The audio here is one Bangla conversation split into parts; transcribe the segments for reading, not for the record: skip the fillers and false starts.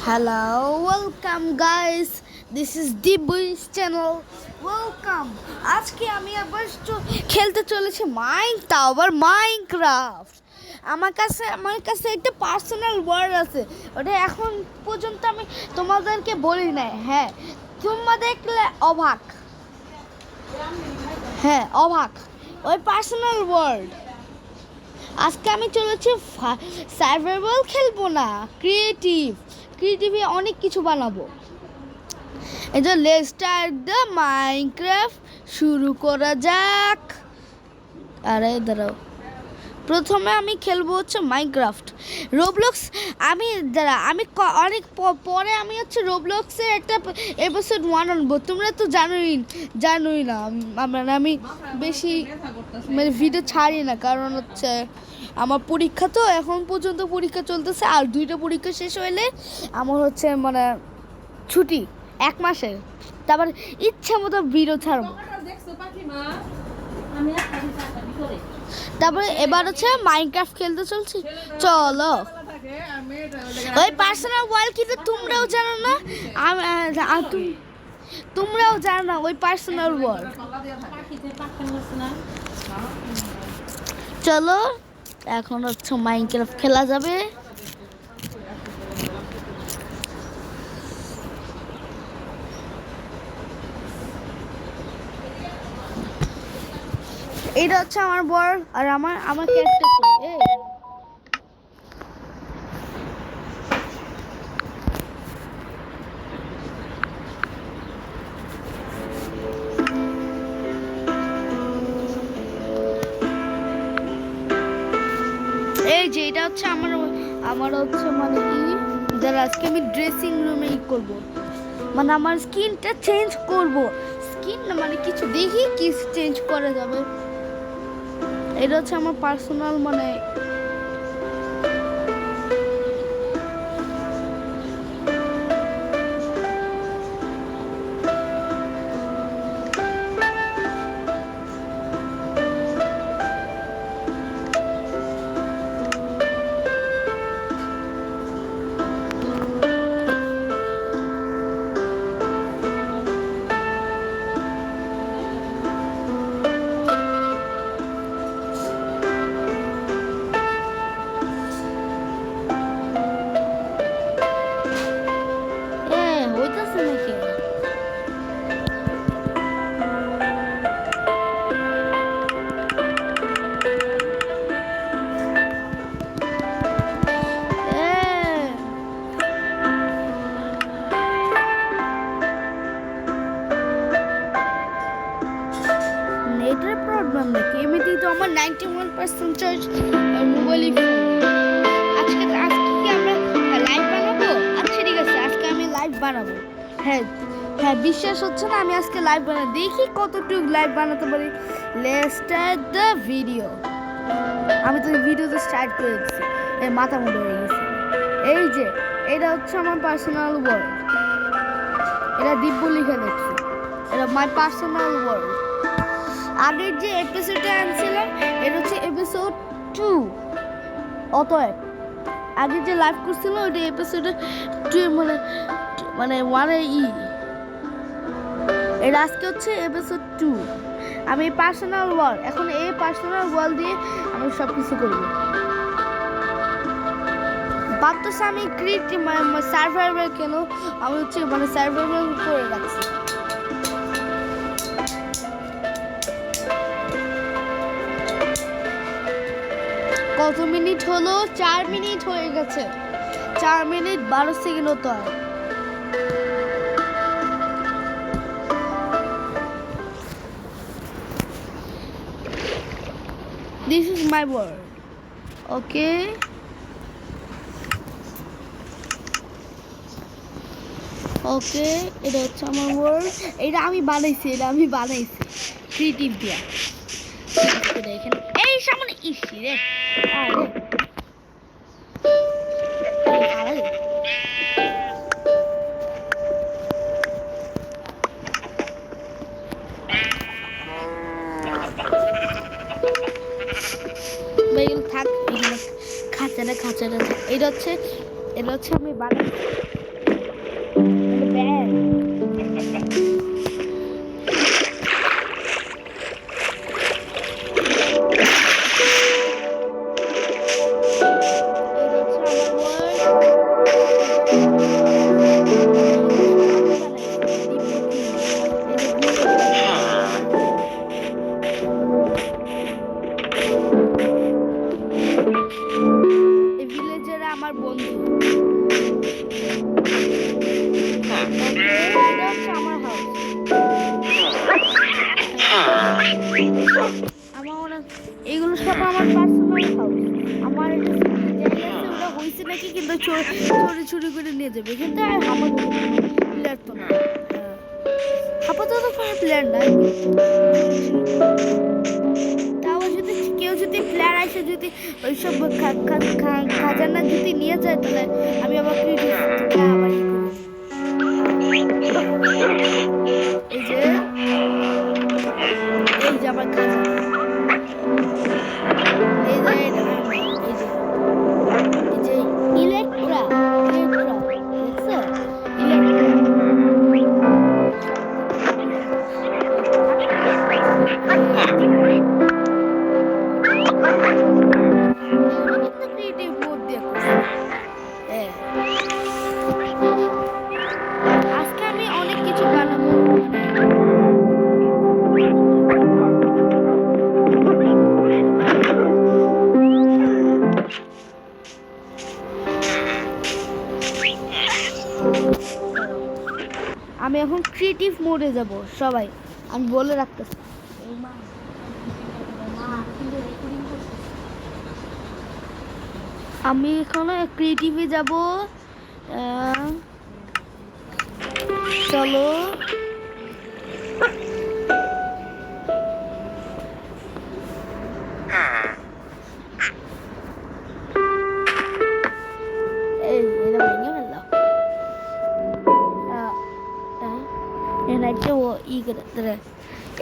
Hello, welcome guys. This is the Boys channel. Welcome. আজকে আমি আবার খেলতে চলেছি মাইনক্রাফট। আমার কাছে একটা পার্সোনাল ওয়ার্ড আছে। ওটা এখন পর্যন্ত আমি তোমাদেরকে বলি নাই। হ্যাঁ, তোমরা দেখলে অবাক। হ্যাঁ, অবাক। ওই পার্সোনাল ওয়ার্ড। আজকে আমি চলেছি সার্ভাইভাল খেলবো না, ক্রিয়েটিভে অনেক কিছু বানাবো। এই যে লেটস স্টার্ট দ্য মাইনক্রাফট, শুরু করা যাক। আরে দাঁড়াও, প্রথমে আমি খেলবো হচ্ছে মাইনক্রাফট রোবলক্স। আমি অনেক পরে আমি হচ্ছে রোবলক্সের একটা এপিসোড 1 আনবো। তোমরা তো জানোই না আমি বেশি মানে ভিডিও ছাড়ি না, কারণ হচ্ছে আমার পরীক্ষা, তো এখন পর্যন্ত পরীক্ষা চলতেছে। আর 2টা পরীক্ষা শেষ হইলে আমার হচ্ছে মানে ছুটি 1 মাসের। তারপর ইচ্ছা মতো ভিডিও ছাড়বো। তারপরে এবার হচ্ছে মাইনক্রাফট খেলতে চলছি। চলো, ওই পার্সোনাল ওয়ার্ল্ড কিন্তু তোমরাও জানো না, তোমরাও জানো না ওই পার্সোনাল ওয়ার্ল্ড। চলো, এখন হচ্ছে মাইনক্রাফট খেলা যাবে। এটা হচ্ছে আমার বর আর আমার ক্যারেক্টার। এই যে এটা হচ্ছে আমার হচ্ছে মানে যারা আজকে আমি ড্রেসিং রুমে করবো, মানে আমার স্কিনটা চেঞ্জ করব। স্কিন না মানে কিছু দেখি কি চেঞ্জ করা যাবে। এটা হচ্ছে আমার পার্সোনাল মানে নেটের প্রবলেম নাকি? এমনিতেই তো আমার 91% চার্জ মোবাইলই। আজকে কি আমরা লাইভ বানাবো? আচ্ছা ঠিক আছে, আজকে আমি লাইভ বানাবো। হ্যাঁ, বিশ্বাস হচ্ছে না, আমি আজকে লাইভ বানাবো। দেখি কতটুকু লাইভ বানাতে পারি। Let's start the video. আমি তো ভিডিওতে স্টার্ট করে দিচ্ছি, মাথা মুন্ডু হয়ে গেছে। এই যে এটা হচ্ছে আমার পার্সোনাল ওয়ার্ল্ড। এটা দিব্য লিখে দেখছি, এটা মাই পার্সোনাল ওয়ার্ল্ড। আগের যে এপিসোডটা আনছিলাম এটা হচ্ছে এপিসোড 2। অতএব আগে যে লাইভ করছিল ওইটা এপিসোড 2 মানে 1 এটা আজকে হচ্ছে এপিসোড 2। আমি পার্সোনাল ওয়ার্ল্ড, এখন এই পার্সোনাল ওয়ার্ল্ড দিয়ে আমি সব কিছু করবো। ভাবতেছি আমি ক্রিয়েটিভ সার্ভাইভাল কেন আমি হচ্ছে মানে সার্ভাইভাল করে রাখছি। কত মিনিট হলো? 4 মিনিট হয়ে গেছে। 4 মিনিট 12 সেকেন্ড হতে হয়। This is my world. Okay. এটা হচ্ছে আমার ওয়ার্ল্ড। এটা আমি বানাইছি ক্রিয়েটিভ দিয়া। দেখেন এই সামনে ইসি রে। থাক, খাঁচাটা এটা হচ্ছে আমি বানাই আমার বন্ধু এটা হচ্ছে আমার হাউস। এগুলো সব আমার পার্সোনাল হাউস। আমার একটা জায়গা আছে, ওটা হয়েছে নাকি, কিন্তু চুরি চুরি করে নিয়ে যাবে। কিন্তু আর প্লেয়ার তো না, আপাতত কোনো প্লেয়ার নাই। তাও যদি কেউ যদি প্লেয়ার আসে, যদি ওইসব খাজানা যদি নিয়ে যায়, তাহলে আমি আবার এই যে আমার খাজানা, আজকে আমি অনেক কিছু বানাবো। আমি এখন ক্রিয়েটিভ মোডে যাব সবাই, আমি বলে রাখতেছি। আমি এখন ক্রিয়েটিভে যাব। চলো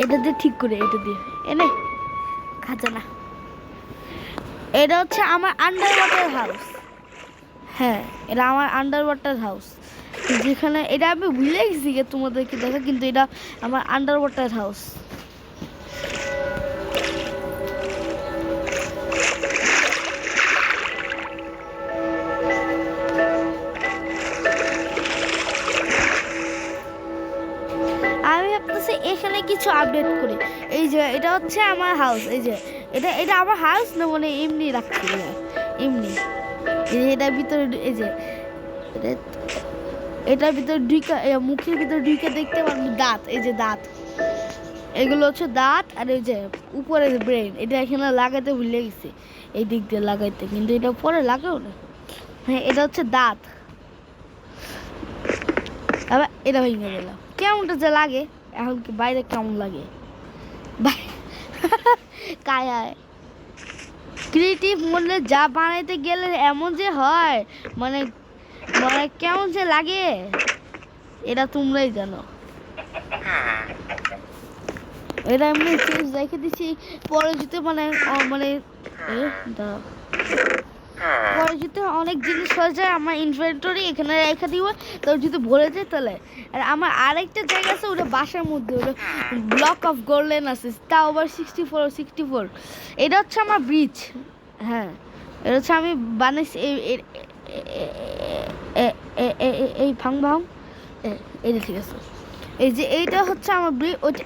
এটা দিয়ে ঠিক করে, এটা দিয়ে এনে খাজানা। এটা হচ্ছে আমার আন্ডার ওয়াটার হাউস। হ্যাঁ, এটা আমার আন্ডার ওয়াটার হাউস, যেখানে এটা আমি ভুলে গেছি তোমাদেরকে দেখা, কিন্তু এটা আমার আন্ডার ওয়াটার হাউস। আমি ভাবতেছি এখানে কিছু আপডেট করি। এই যে এটা হচ্ছে আমার হাউস, এই যে এটা আমার হাউস না, মানে এমনি রাখছি, এমনি। এটার ভিতরে এই যে এটার ভিতরে ঢুকা, মুখের ভিতরে ঢুকে দেখতে পারবো দাঁত, এই যে দাঁত, এগুলো হচ্ছে দাঁত। আর এই যে উপরে ব্রেন, এটা এখানে লাগাইতে ভুলে গেছি, এই দিক দিয়ে লাগাইতে, কিন্তু এটা পরে লাগাও না। হ্যাঁ, এটা হচ্ছে দাঁত। আবার এটা ভেঙে গেল, কেমনটা যে লাগে এখন, কি বাইরে কেমন লাগে কায়ায়। ক্রিয়েটিভ মনে যা বানাইতে গেলে এমন যে হয়, মানে মানে কেমন যে লাগে, এটা তোমরাই জানো। এটা এমনি চেঞ্জ রেখে দিচ্ছি, পরে যেতে মানে মানে পরে যদি অনেক জিনিস হয়ে যায় আমার ইনভেন্টরি, এখানে রেখে দিব, তো যদি ভরে যায় তাহলে। আর আমার আরেকটা জায়গা আছে, ওটা বাসার মধ্যে, ওটা ব্লক অফ গোল্ডেন আছে, তাও আবার 64। এটা হচ্ছে আমার ব্রিজ। হ্যাঁ, এটা হচ্ছে আমি বানাইছি এই ভাং এইটা ঠিক আছে। এই যে এইটা হচ্ছে আমার ব্রিজ। ওইটা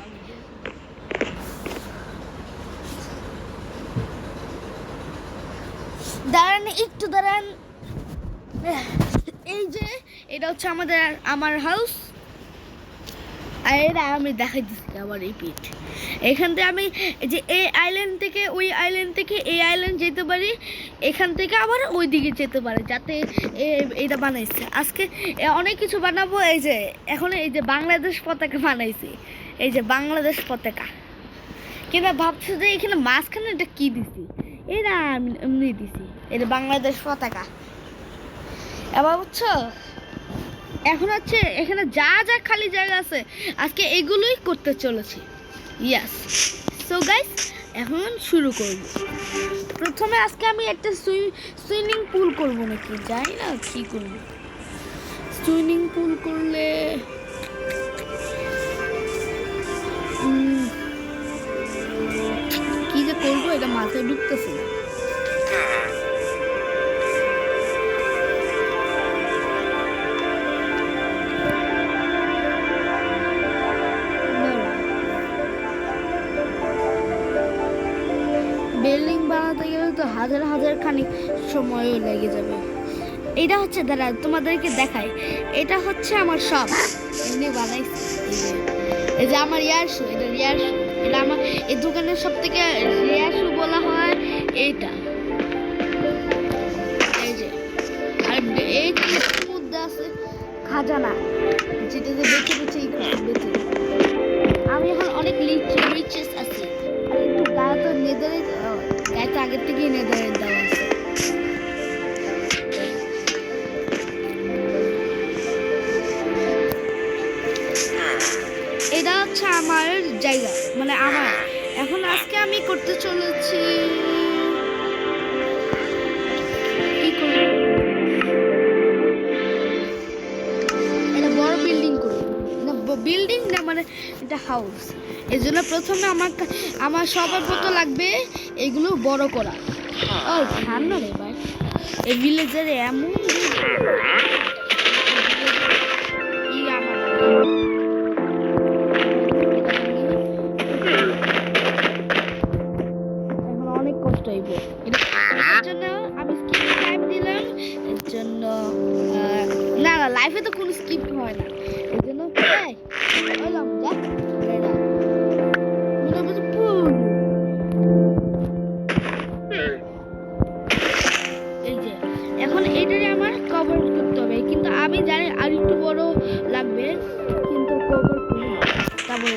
দাঁড়ান, একটু দাঁড়ান। এই যে এটা হচ্ছে আমার হাউস। আর এটা আমি দেখাই দিচ্ছি আমার রিপিট। এখান থেকে আমি যে এই আইল্যান্ড থেকে ওই আইল্যান্ড থেকে এই আইল্যান্ড যেতে পারি, এখান থেকে আবার ওই দিকে যেতে পারে, যাতে এটা বানাইছে। আজকে অনেক কিছু বানাবো। এই যে এখন এই যে বাংলাদেশ পতাকা বানাইছি, এই যে বাংলাদেশ পতাকা। কিন্তু ভাবছো যে এখানে মাঝখানে এটা কি দিছি, এটা আমি এমনি দিছি, এটা বাংলাদেশ পতাকা। এবার বুঝছো, এখন হচ্ছে এখানে যা যা খালি জায়গা আছে, আজকে এগুলোই করতে চলেছি। ইয়াস, সো গাইস, এখন শুরু করব। প্রথমে আজকে আমি একটা সুইমিং পুল করব, নাকি জানি না কি করব। সুইমিং পুল করলে কি যে করবো এটা মাথায় ঢুকতেছে না। বিল্ডিং বানাতে গেলে তো হাজার হাজার খানিক সময়ও লেগে যাবে। এটা হচ্ছে দাঁড়া তোমাদেরকে দেখাই, এটা হচ্ছে আমার শপ, এমনি বানাইছি। এই যে আমার রিয়ার শু, এটা রিয়ার শু, এটা আমার এই দোকানের সব থেকে রিয়ার শু বলা হয় এইটা। এই যে আর এই মধ্যে আছে খাজানা, যেটা যে বেছে বেছে বেছে আমি এখন অনেক রিচেস আছি। আর একটু গায়ে তো নেদারে গায়ে তো আগের থেকেই নেদারে দেওয়া আছে। এটা হচ্ছে আমার জায়গা, মানে আমার এখন আজকে আমি করতে চলেছি কি করব, এটা বড় বিল্ডিং করব না, বিল্ডিং না মানে এটা হাউস। এই জন্য প্রথমে আমার সবার মতো লাগবে এগুলো বড় করা। ও ঠান্ডা রে ভাই, এই ভিলেজের এমন লাইফে তো কোনো স্কিপ হয় না, এই জন্য এই যে এখন এটারে আমার কভার করতে হবে, কিন্তু আমি জানি আর একটু বড় লাগবে, কিন্তু কভার করি না তারপরে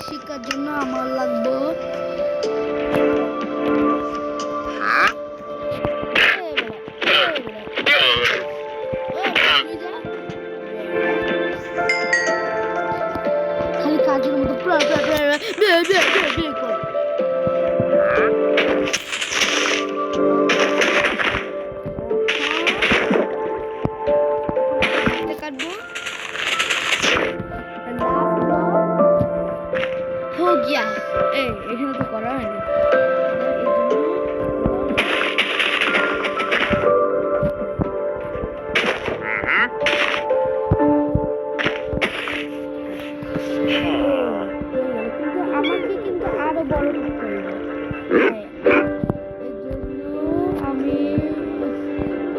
শিক্ষার জন্য আমার লাগবে খালি কাজের মতো কাটবো। हो गया এখানে তো করা হয়নি। কিন্তু আমাকে কিন্তু আরো বড় করতে হবে, আমি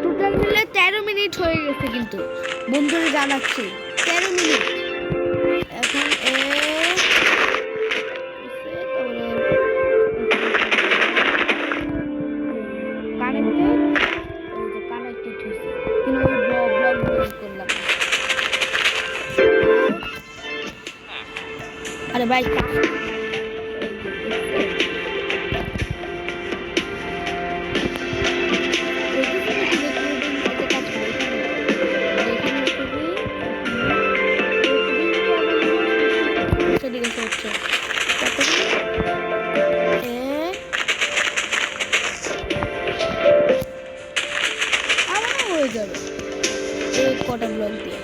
টোটাল মিলে 13 মিনিট হয়ে গেছে, কিন্তু বন্ধুরা জানাচ্ছি 13 মিনিট। এখন अरे भाई हो जाए एक कटा ब्लॉक दिए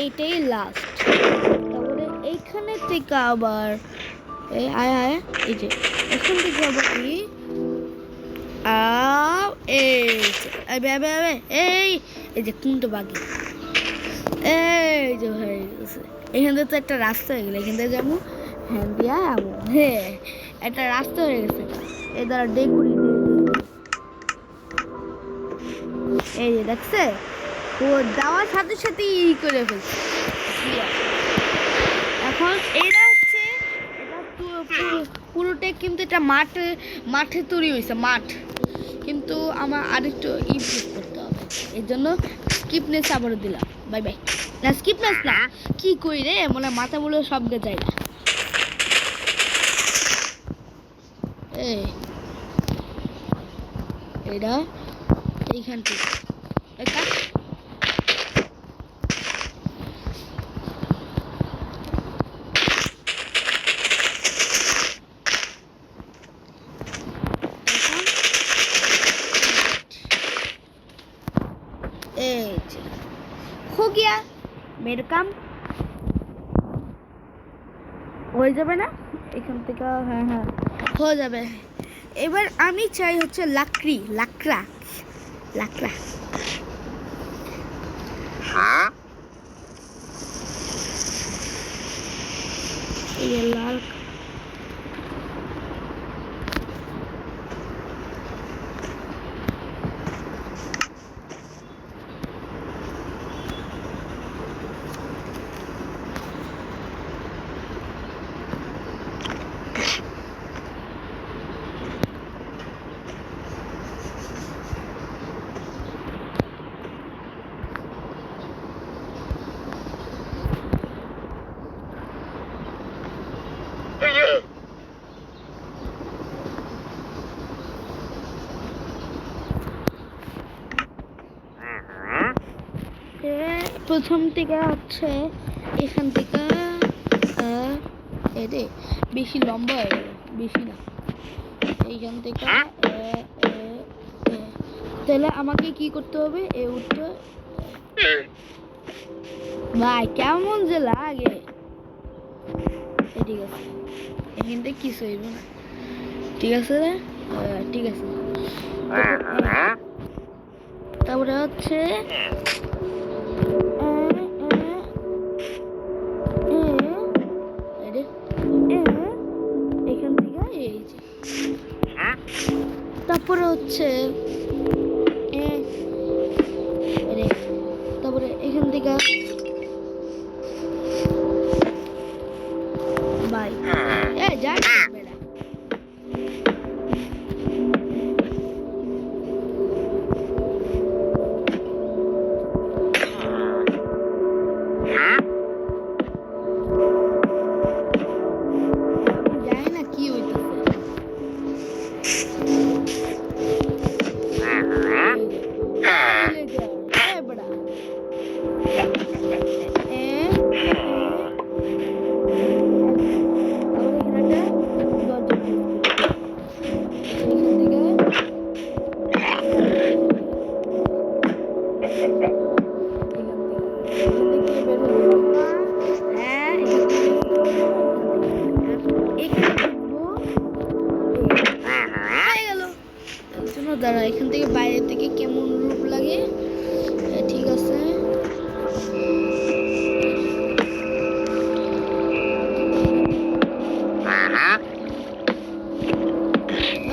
এইটাই লাস্ট। তারপরে এইখানে থেকে আবার আয় আয় এই যে এখান থেকে আবার কি এই এই যে কুন্টো বাগি এই যে হয়ে এখান থেকে তো একটা রাস্তা হয়ে গেলো, এখান থেকে যাবো, হ্যাঁ দিয়া যাবো, হ্যাঁ একটা রাস্তা হয়ে গেছে। এই দ্বারা ডেকুরি এই যে দেখছে, ও যাওয়ার সাথে সাথে ই করে ফেলছে। এখন এটা হচ্ছে, এটা পুরোটাই কিন্তু এটা মাঠে তৈরি হয়েছে, মাঠ। কিন্তু আমার আরেকটু ইমপ্রুভ করতে হবে, এর জন্য স্কিপনেস আবারও দিলাম। Bye bye. না স্কিপনেস না, কি কই রে, মনে মাথা বলে সব গে যায় না। এটা এইখান থেকে हो गया मेरा काम হয়ে যাবে না এখান থেকে? হ্যাঁ হ্যাঁ হয়ে যাবে। এবার আমি চাই হচ্ছে লাকড়া এই লাল প্রথম থেকে হচ্ছে এখান থেকে এরে বেশি লম্বা, বেশি না, এইখান থেকে তাহলে আমাকে কি করতে হবে, এ উঠতে ভাই কেমন যে লাগে। ঠিক আছে, এখান থেকে কিছু হইব না, ঠিক আছে রে, ঠিক আছে। তারপরে হচ্ছে এখান থেকে এই যে, তারপরে হচ্ছে তারপরে এখান থেকে বাই যা দাঁড়া, এখান থেকে বাইরে থেকে কেমন রূপ লাগে, ঠিক আছে।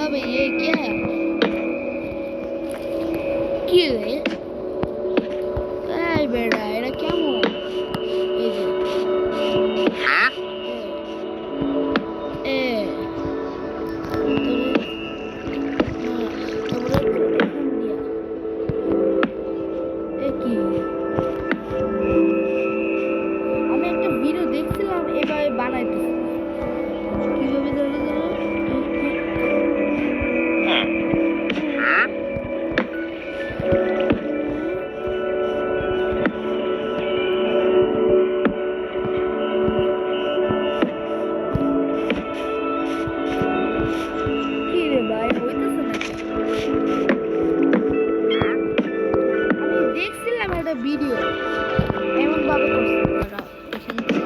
अबे ये क्या है, কি রে এই বেড়া, এটা কেমন, এই যে আমি একটা ভিডিও দেখছিলাম এভাবে বানাইতেছে, কিভাবে জানো কি রে ভাই, হইতেছে না। আমি দেখছিলাম একটা ভিডিও এমন ভাবে করছে তারা, এখান থেকে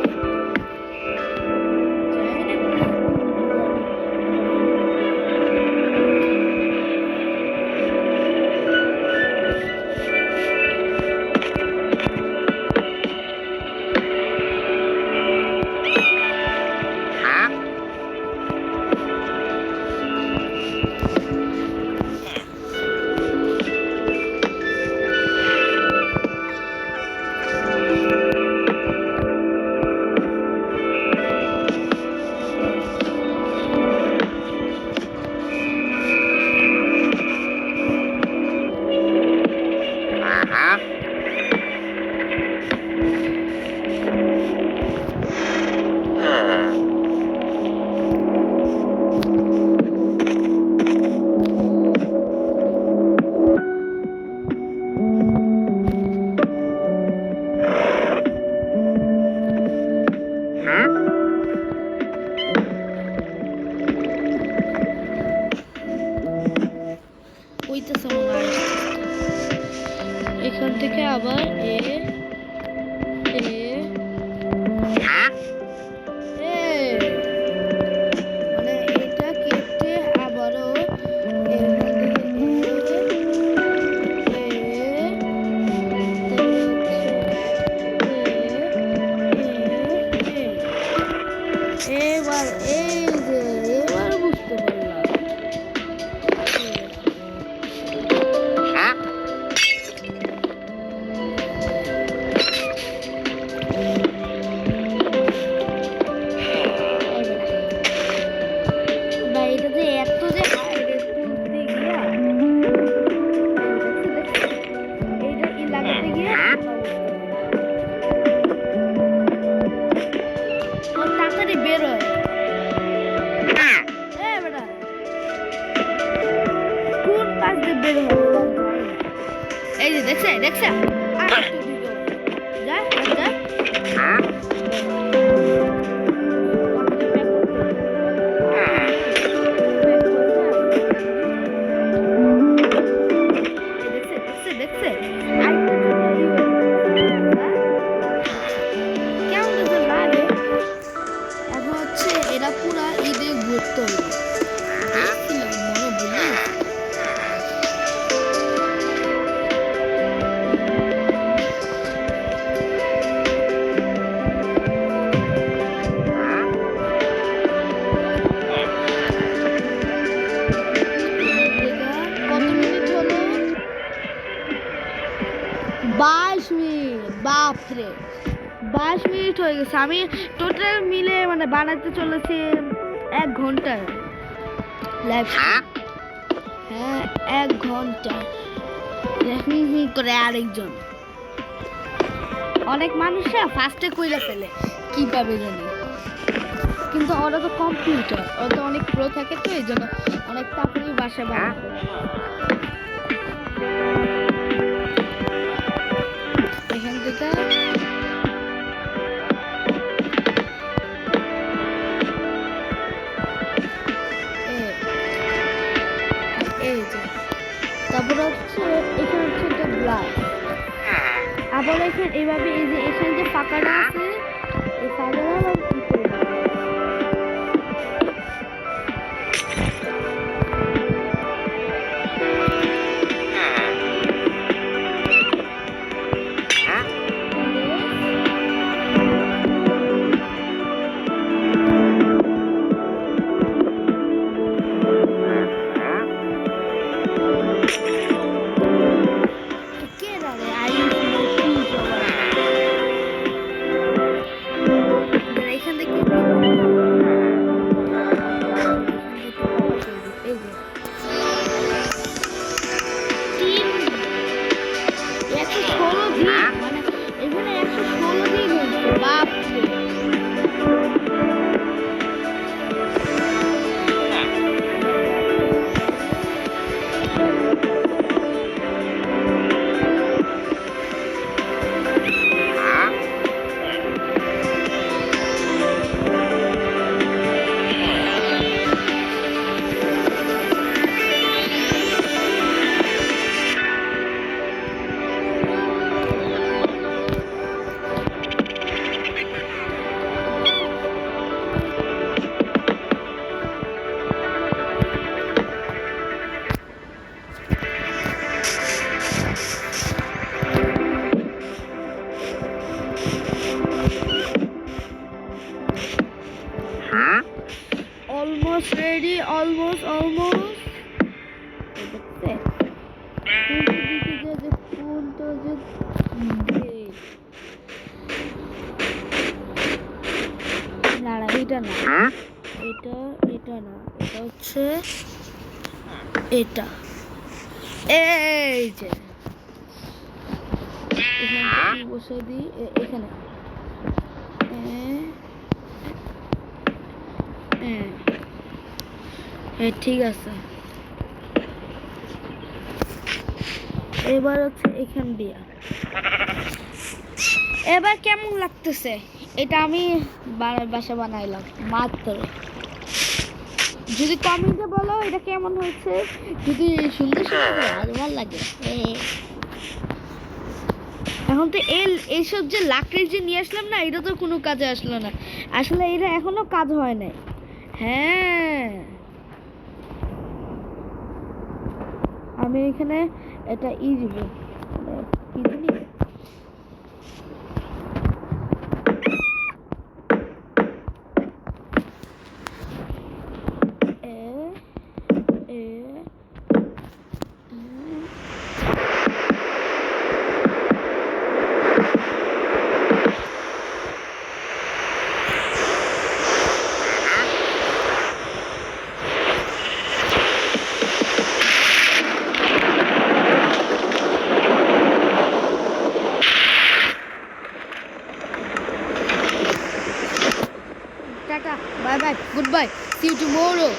দেখছে দেখছে আর একটু দিকে যা যা দেখছে দেখছে কেমন দেখছে লাগে এখন হচ্ছে এরা পুরা ঈদে ঘুরতে হবে মনে বলি কত মিনিট হলো 22 মিনিট বাপরে 22 মিনিট হয়ে গেছে আমি টোটাল মিলে মানে বানাতে চলেছি 1 ঘন্টা লাইভ হ্যাঁ 1 ঘন্টা করে আরেকজন অনেক মানুষরা ফার্স্টে কইরা ফেলে কিভাবে জানি কিন্তু ওরা তো কম্পিউটার ওরা তো অনেক প্রো থাকে তো এই জন্য অনেক তাড়াতাড়ি বাসা বানাতে এখান থেকে এই যে তারপর হচ্ছে এখানে হচ্ছে একটা গ্লাস আবার এখানে এইভাবে এই যে এখানে যে ফাঁকাটা আছে এই ফাঁকাটা almost ready almost এটা না এটা না এটা হচ্ছে এটা এই যে এখানে বসে দিই এখানে ঠিক আছে এবার হচ্ছে এখান দিয়া এবার কেমন লাগতেছে এটা আমি বাসা বানাইলাম মাত্র যদি কমেন্টে বলো এটা কেমন হয়েছে যদি সুন্দর সুন্দর আর ভালো লাগে এখন তো এইসব যে লাকড়ি যে নিয়ে আসলাম না এটা তো কোনো কাজে আসলো না আসলে এটা এখনো কাজ হয় নাই হ্যাঁ আমি এখানে এটা দিব কি জানি Bye bye. Goodbye. See you tomorrow.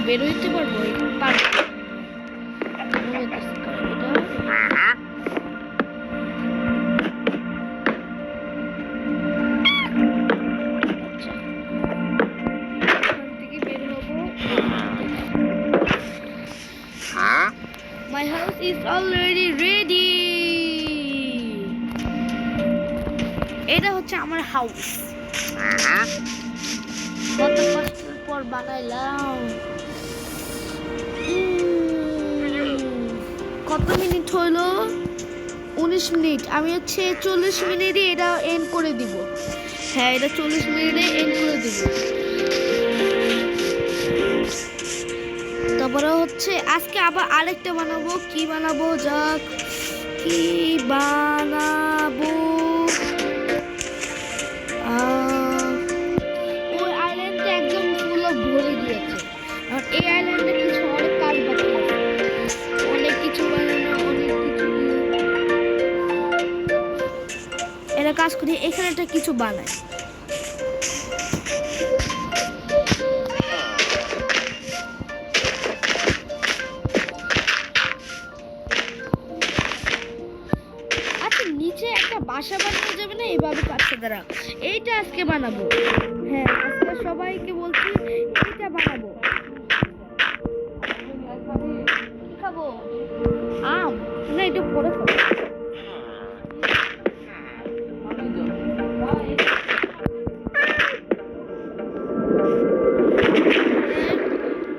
বের হইতে পারবো? পারবো। My house is already ready. এটা হচ্ছে আমার হাউস। কত কষ্টের পর বানাইলাম। কত মিনিট হলো? 19 মিনিট। আমি হচ্ছে 40 মিনিটে এটা এন্ড করে দিব। হ্যাঁ, এটা 40 মিনিটে এন্ড করে দিব। তারপরে হচ্ছে আজকে আবার আরেকটা বানাবো। কি বানাবো? যাক, কি বানাবো? ওই আইল্যান্ডটা একদম ফুল অফ ভরে গিয়েছে। আর এই আইল্যান্ডে কিছু অনেক কাজ বাকি আছে, অনেক কিছু বানানো, অনেক কিছু। এটা কাজ করি, এখানে একটা কিছু বানাই। নিচে একটা বাসা বানানো যাবে না এইভাবে কাটছে দ্বারা? এইটা আজকে বানাবো। হ্যাঁ, আজকে সবাইকে বলছি এইটা বানাবো। খাবো আম না, এটা পরে খাবো।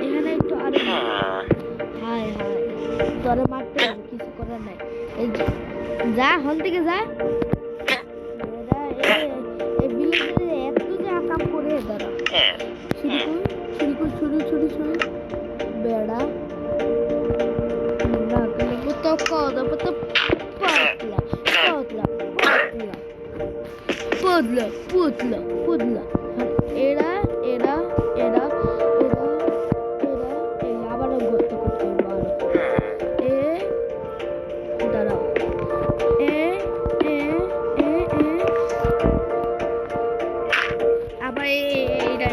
এখানে একটু আরো হায় হায় তোরে মারতে হবে, কিছু করার নাই। এই যা, হল থেকে যা। এই বিলেতে এত যে কাম করে দাঁড়া। ছুরি বেড়া না গেলে তো কথা তো পাতলা পুতলা। এরা আবার গর্ত করতে হবে। দাঁড়াও, আবার এইটা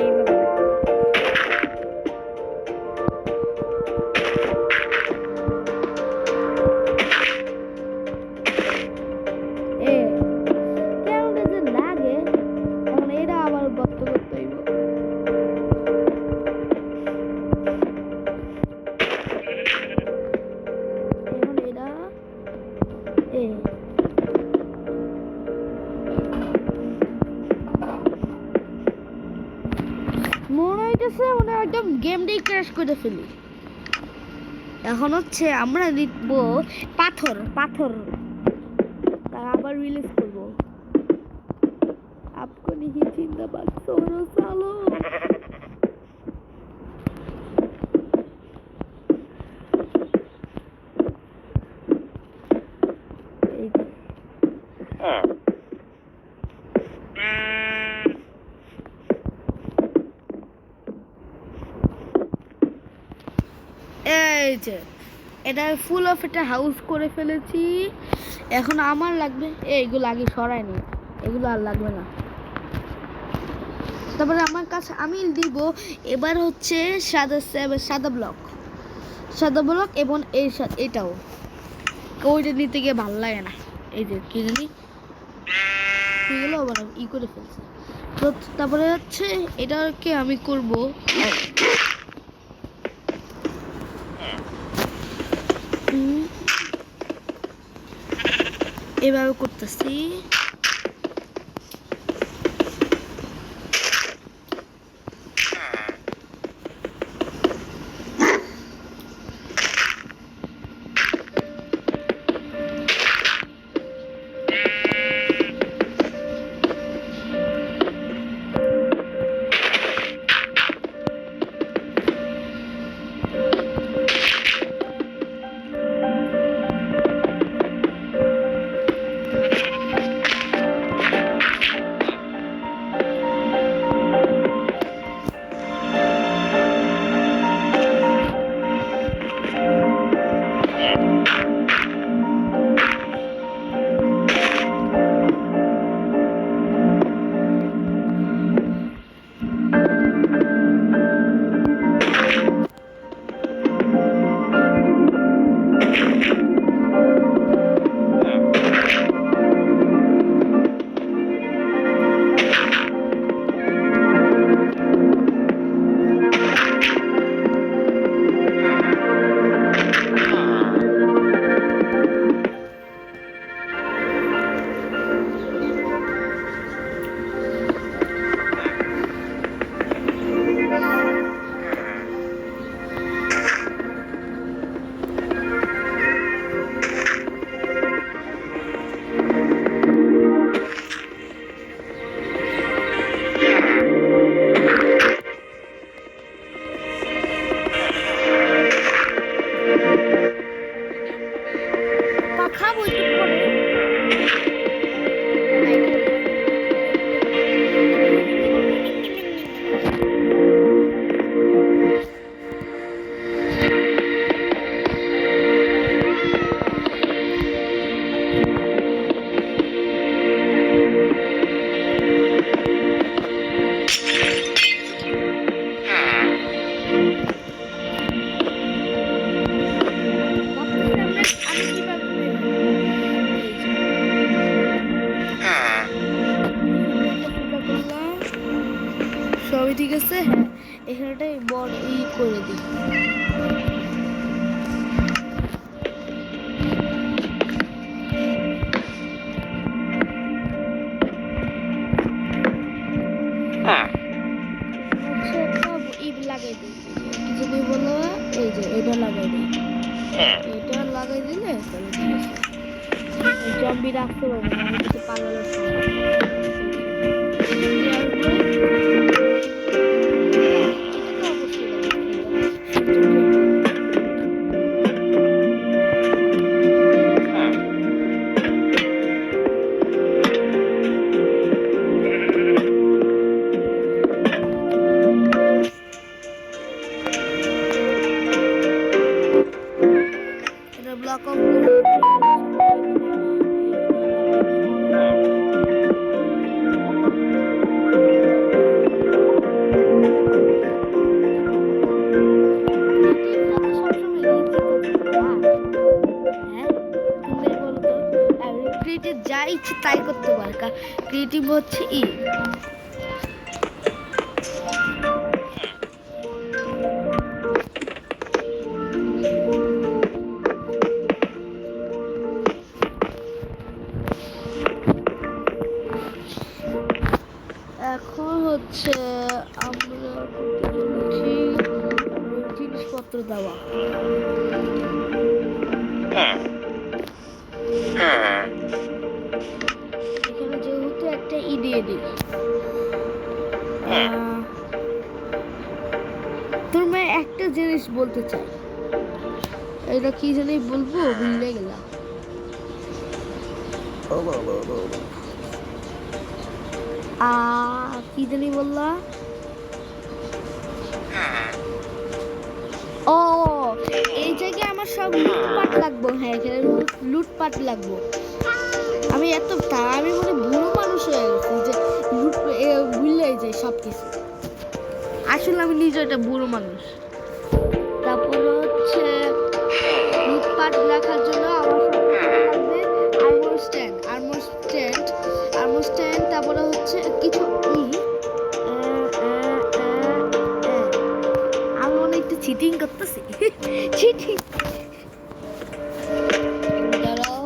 একদম গেমটাই ক্র্যাশ করে ফেলি। এখন হচ্ছে আমরা লিখব পাথর। তার আবার রিলিজ করব। আপকো नहीं जिंदाबाद सोरो सालो। এই যে এটা ফুল অফ একটা হাউস করে ফেলেছি। এখন আমার লাগবে এইগুলো, আগে সরাই নি, এগুলো আর লাগবে না। তারপরে আমার কাছে আমি দিব এবার হচ্ছে সাদা ব্লক এবং এটাও ওইটা নিতে গিয়ে ভালো লাগে না। এই যে কি জানি এগুলো আবার ই করে ফেলছে। তো তারপরে হচ্ছে এটাকে আমি করব এভাবে করতেছি। দেখাবো একটু পরে। সবই ঠিক আছে। হ্যাঁ, এখানটাই বড় করে দিই। লাগাই দিই কিছু নেই বলো, এই যে এটা লাগাই দিই। এটা লাগাই দিলে তাহলে ঠিক আছে। জম্বি রাখতে পারবো না, আমি কিছু পালানোর ব্লক অফ যা ইচ্ছে তাই করতে পারে। ক্রিয়েটিভ হচ্ছে এখন হচ্ছে আমরা জিনিসপত্র দেওয়া। এখানে যেহেতু একটা দিয়ে দিই, তোমায় একটা জিনিস বলতে চাই। এটা কি জানি বলবো, ভুলে গেলাম। কি জানি বললা? ও, এই জায়গায় আমার সব লুটপাট লাগবো। হ্যাঁ, এখানে লুটপাট লাগবো। আমি আমি মনে বুড়ো মানুষ হয়ে গেছি যে ভুলে যাই সব কিছু। আসলে আমি নিজে একটা বুড়ো মানুষ। তারপর হচ্ছে লুটপাট রাখার জন্য আমার লাগবে আর্মর স্ট্যান্ড। তারপরে হচ্ছে কিছু আমি মনে একটু চিটিং করতেছি। চিটিং দাঁড়াও।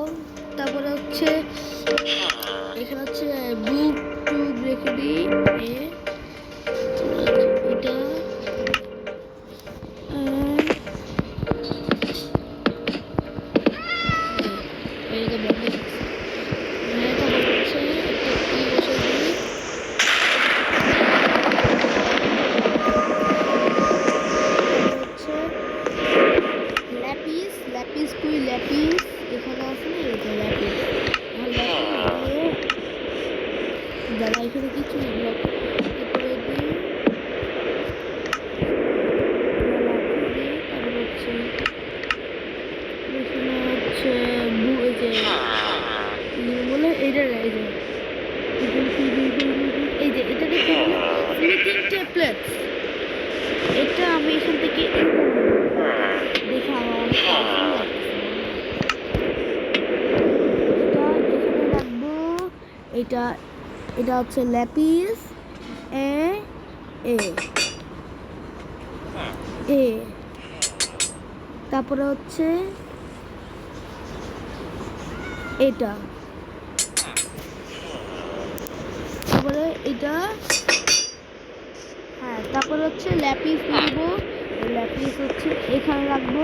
তারপরে হচ্ছে এখানে হচ্ছে বুক টুক রেখে দিই। এটা ল্যাপিস এখানে আছে না, এই যে ল্যাপিস। দাদা এখানে কিছু বলে এইটা এই যে এটা ট্যাবলেট। এটা আমি এখান থেকে দেখে আমার এটা হচ্ছে ল্যাপিস এ তারপরে হচ্ছে এটা, তারপরে এটা। হ্যাঁ, তারপরে হচ্ছে ল্যাপিস নিব। ল্যাপিস হচ্ছে এখানে রাখবো।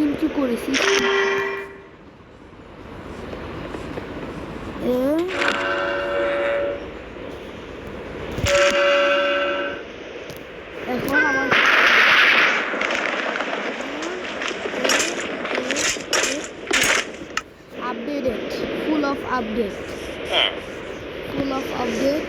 ইঞ্চু করেছি। আপডেট ফুল অফ আপডেট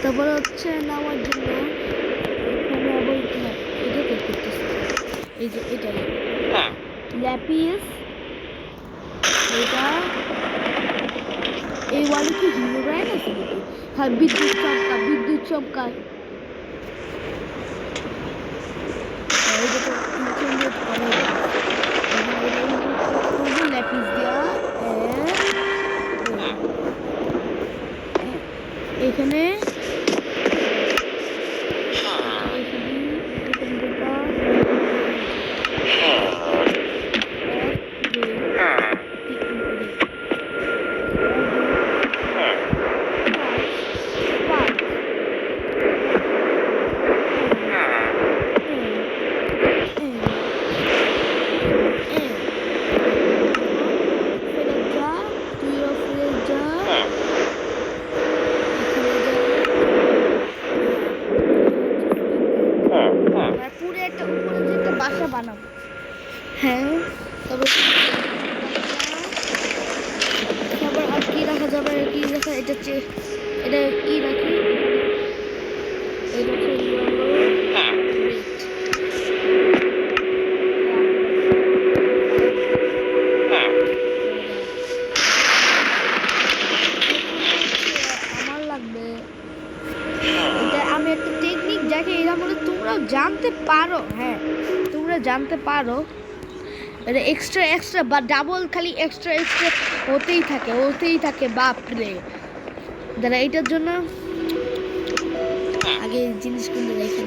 তারপরে হচ্ছে নেওয়ার জন্য এখানে আবার এটা করতেছি এই যে এটা ল্যাপিস এটা এই ওয়ালে কি হিরো ব্র্যান্ড আছে নাকি? হ্যাঁ বিদ্যুৎ চমকা ল্যাপিস দেওয়া এখানে পুরো একটা উপরে যে একটা বাসা বানাবো। হ্যাঁ তবে তারপর আর কি রাখা যাবে কি রাখা এটা এটা কি রাখি এটা আমার লাগবে এটা আমি একটা টেকনিক যাকে এরা বলে তোমরাও জানতে পারো। হ্যাঁ তোমরা জানতে পারো এটা এক্সট্রা বা ডাবল খালি এক্সট্রা হতেই থাকে বাপরে দাঁড়া এইটার জন্য আগে জিনিসগুলো রেখে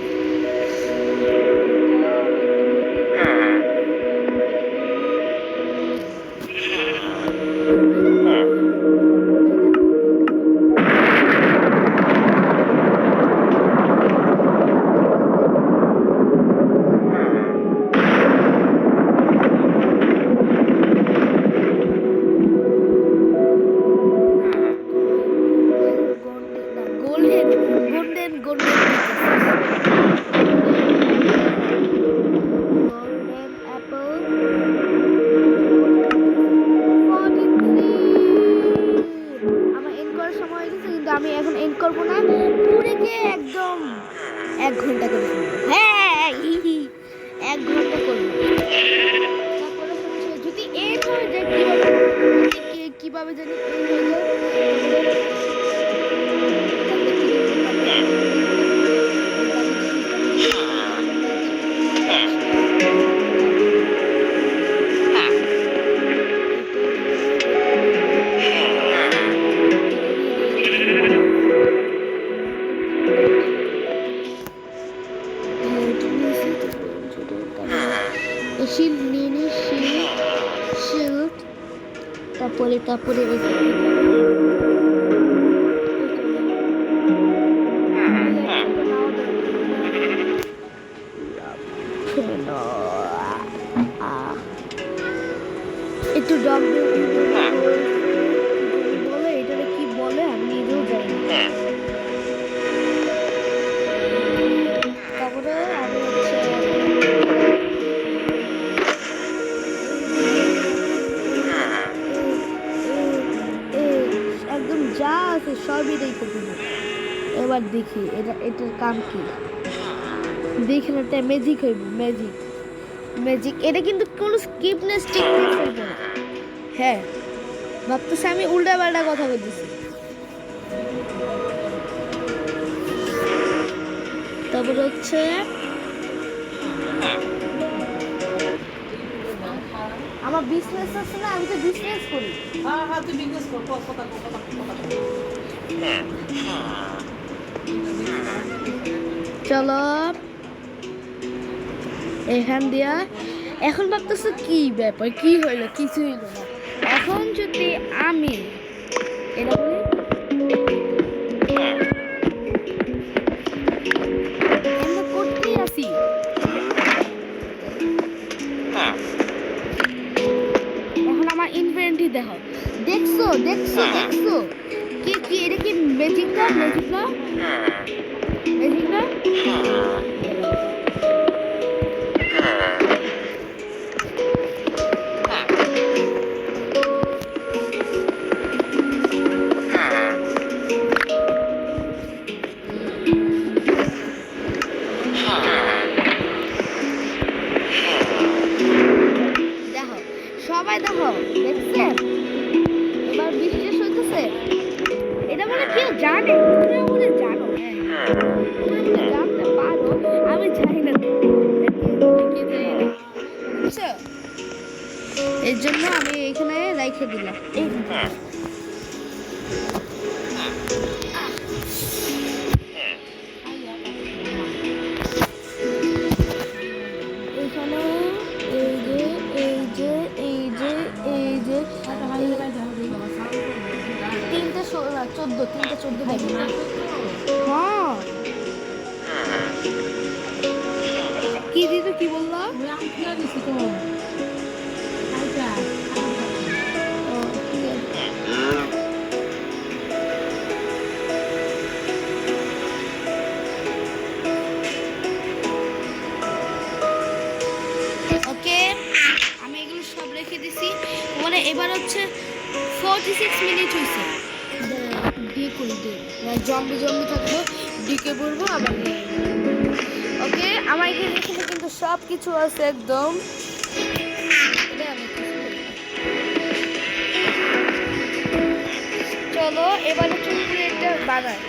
আমি এখন এন্ড করবো না পুরোকে একদম 1 ঘন্টা করে হ্যাঁ 1 ঘন্টা করবো তারপরে হচ্ছে যদি এন্ড হয়ে যায় কিভাবে জানি এন্ড হয়ে যায় শিল্ড নিয়ে নি শিল্ড তারপরে একটু ডগ বলে এটা কি বলে আমি নিজেও জানি তারপরে আমি হচ্ছে একদম যা আছে সবই রেখে দেব। এবার দেখি এটার কাম কি দেখি না তাই ম্যাজিক হইব ম্যাজিক এটা কিন্তু কোনো স্কিপনেস টেকনিক হইব না। হ্যাঁ ভাবতেছি আমি উল্টা পাল্টা কথা বলতেছি তারপরে হচ্ছে আমার বিজনেস আছে না আমি তো বিজনেস করি হ্যাঁ তুই বিজনেস কর কথা চলো এখান দিয়া এখন ভাবতেছো কি ব্যাপার কি হইলো কিছু হইলো না এখন যদি আমি এটা বলি আমরা করতেই আছি এখন আমার ইনভেন্টরি TNT দেখো, দেখছো দেখছো দেখছো কি কি এটা কি ম্যাজিক না ম্যাজিক না ম্যাজিক না দেখো সবাই দেখো দেখছেন এবার বিশ্বাস হইতেছে এটা মানে কেউ জানে তুমিও মনে জানো তুমি মনে জানতে পারো আমি জানি না বুঝছো এর জন্য আমি এখানে রেখে দিলাম এখানে এই যে এই যে এই যে এই যে 314 দেখো হ্যাঁ কি দিদি কি বললা ওকে আমি এগুলো সব রেখে দিছি মানে এবার হচ্ছে 46 মিনিট হয়েছে দিয়ে করে দিয়ে জম্বি জম্বি থাকবো ডিকে পড়বো আবার ওকে আমার এখানে কিন্তু সব কিছু আছে একদম চলো এবারে চুলপুরে একটা বানায়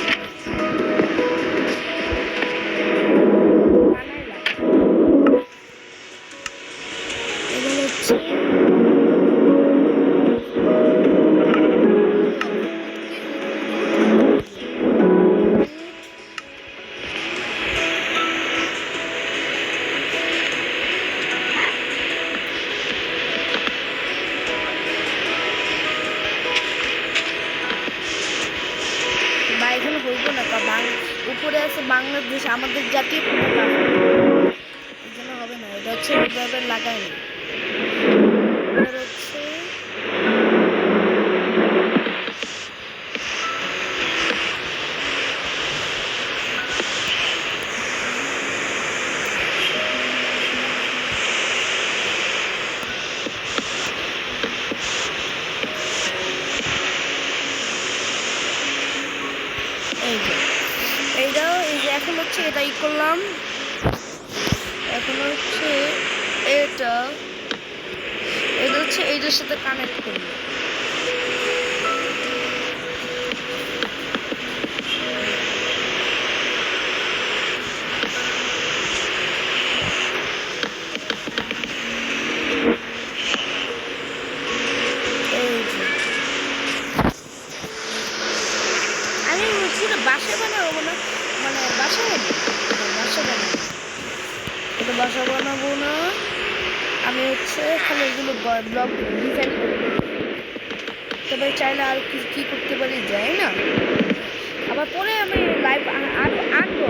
এবার হচ্ছে এখানে হইব না উপরে আছে বাংলাদেশ আমাদের জাতীয় পতাকা এই জন্য হবে না এটা হচ্ছে ওইভাবে লাগায়নি হচ্ছে এইটাও এই যে এখন হচ্ছে এটাই করলাম এখন হচ্ছে এটা হচ্ছে এইটার সাথে কানেক্ট করব বাসা বানাবো না মানে বাসা বানাবো না আমি হচ্ছে এখানে এগুলো ব্লগ ডিজাইন করবো তবে চাইলে আর কি করতে পারি যাই না আবার পরে আমি লাইভ আনবো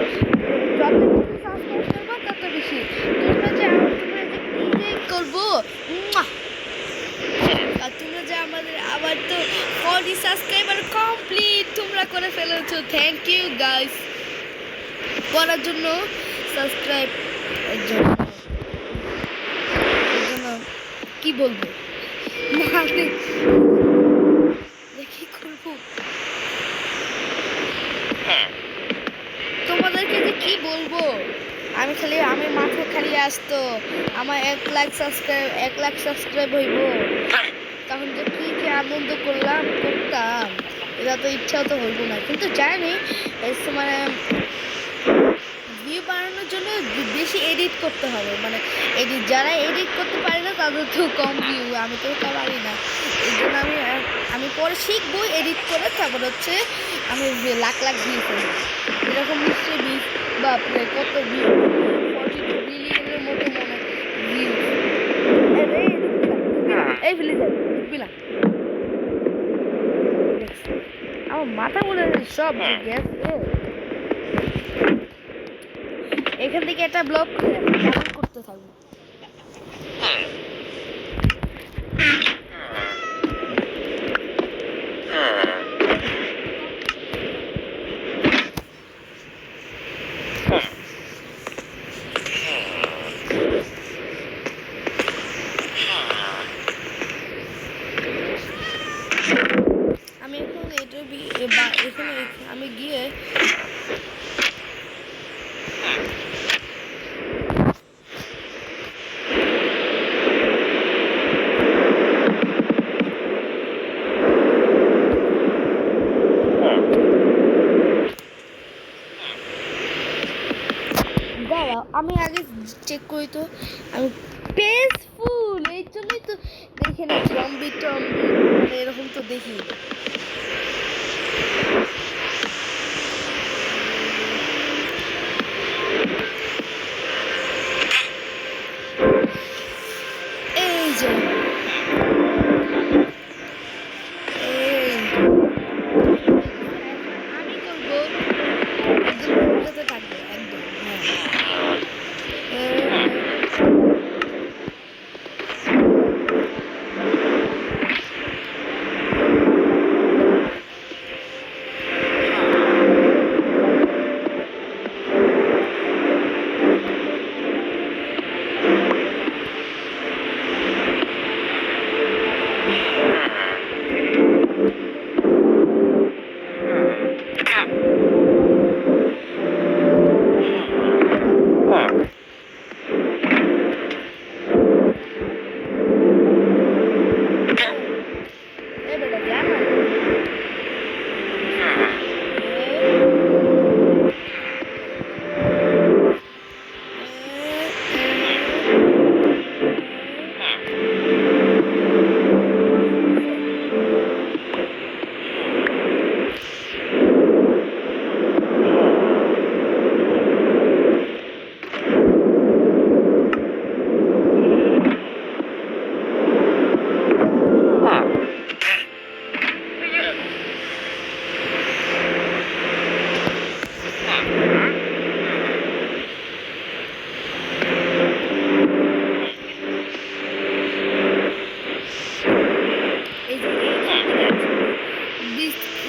যত সাবস্ক্রাইব করবো তত বেশি তোমরা যে করবো আর তোমরা যে আমাদের আবার তো 40 সাবস্ক্রাইবার কমপ্লিট তোমরা করে ফেলেছো থ্যাংক ইউ গাইস করার জন্য সাবস্ক্রাইব এর জন্য কি বলবো কি করবো তোমাদেরকে যে কি বলবো আমি মাথায় খালি আসতো আমার 1 লাখ সাবস্ক্রাইব হইব তখন যে কি আনন্দ করতাম এটা তো ইচ্ছাও তো হইব না কিন্তু জানি মানে ভিউ বাড়ানোর জন্য বেশি এডিট করতে হবে মানে যারা এডিট করতে পারে না তাদের তো কম ভিউ আমি তো পারি না এই জন্য আমি পরে শিখবো এডিট করে তারপর হচ্ছে আমি লাখ ভিউ করবো এরকম নিশ্চয়ই ভিউ বাপরে কত ভিউ 42 বিলিয়নের মতো মনে ভিউ এই ফেলে যাই বুঝবি আমার মাথা মনে সব গেছে এখান থেকে একটা ব্লগ করতে থাকবো আমি গিয়ে দাঁড়াও, আমি আগে চেক করি তো। আমি পেসফুল এই জন্যই তো দেখি না জম্বি টম্বি মানে এরকম তো দেখি। এই যে আমি করবো একদম উল্টাতে থাকবে একদম।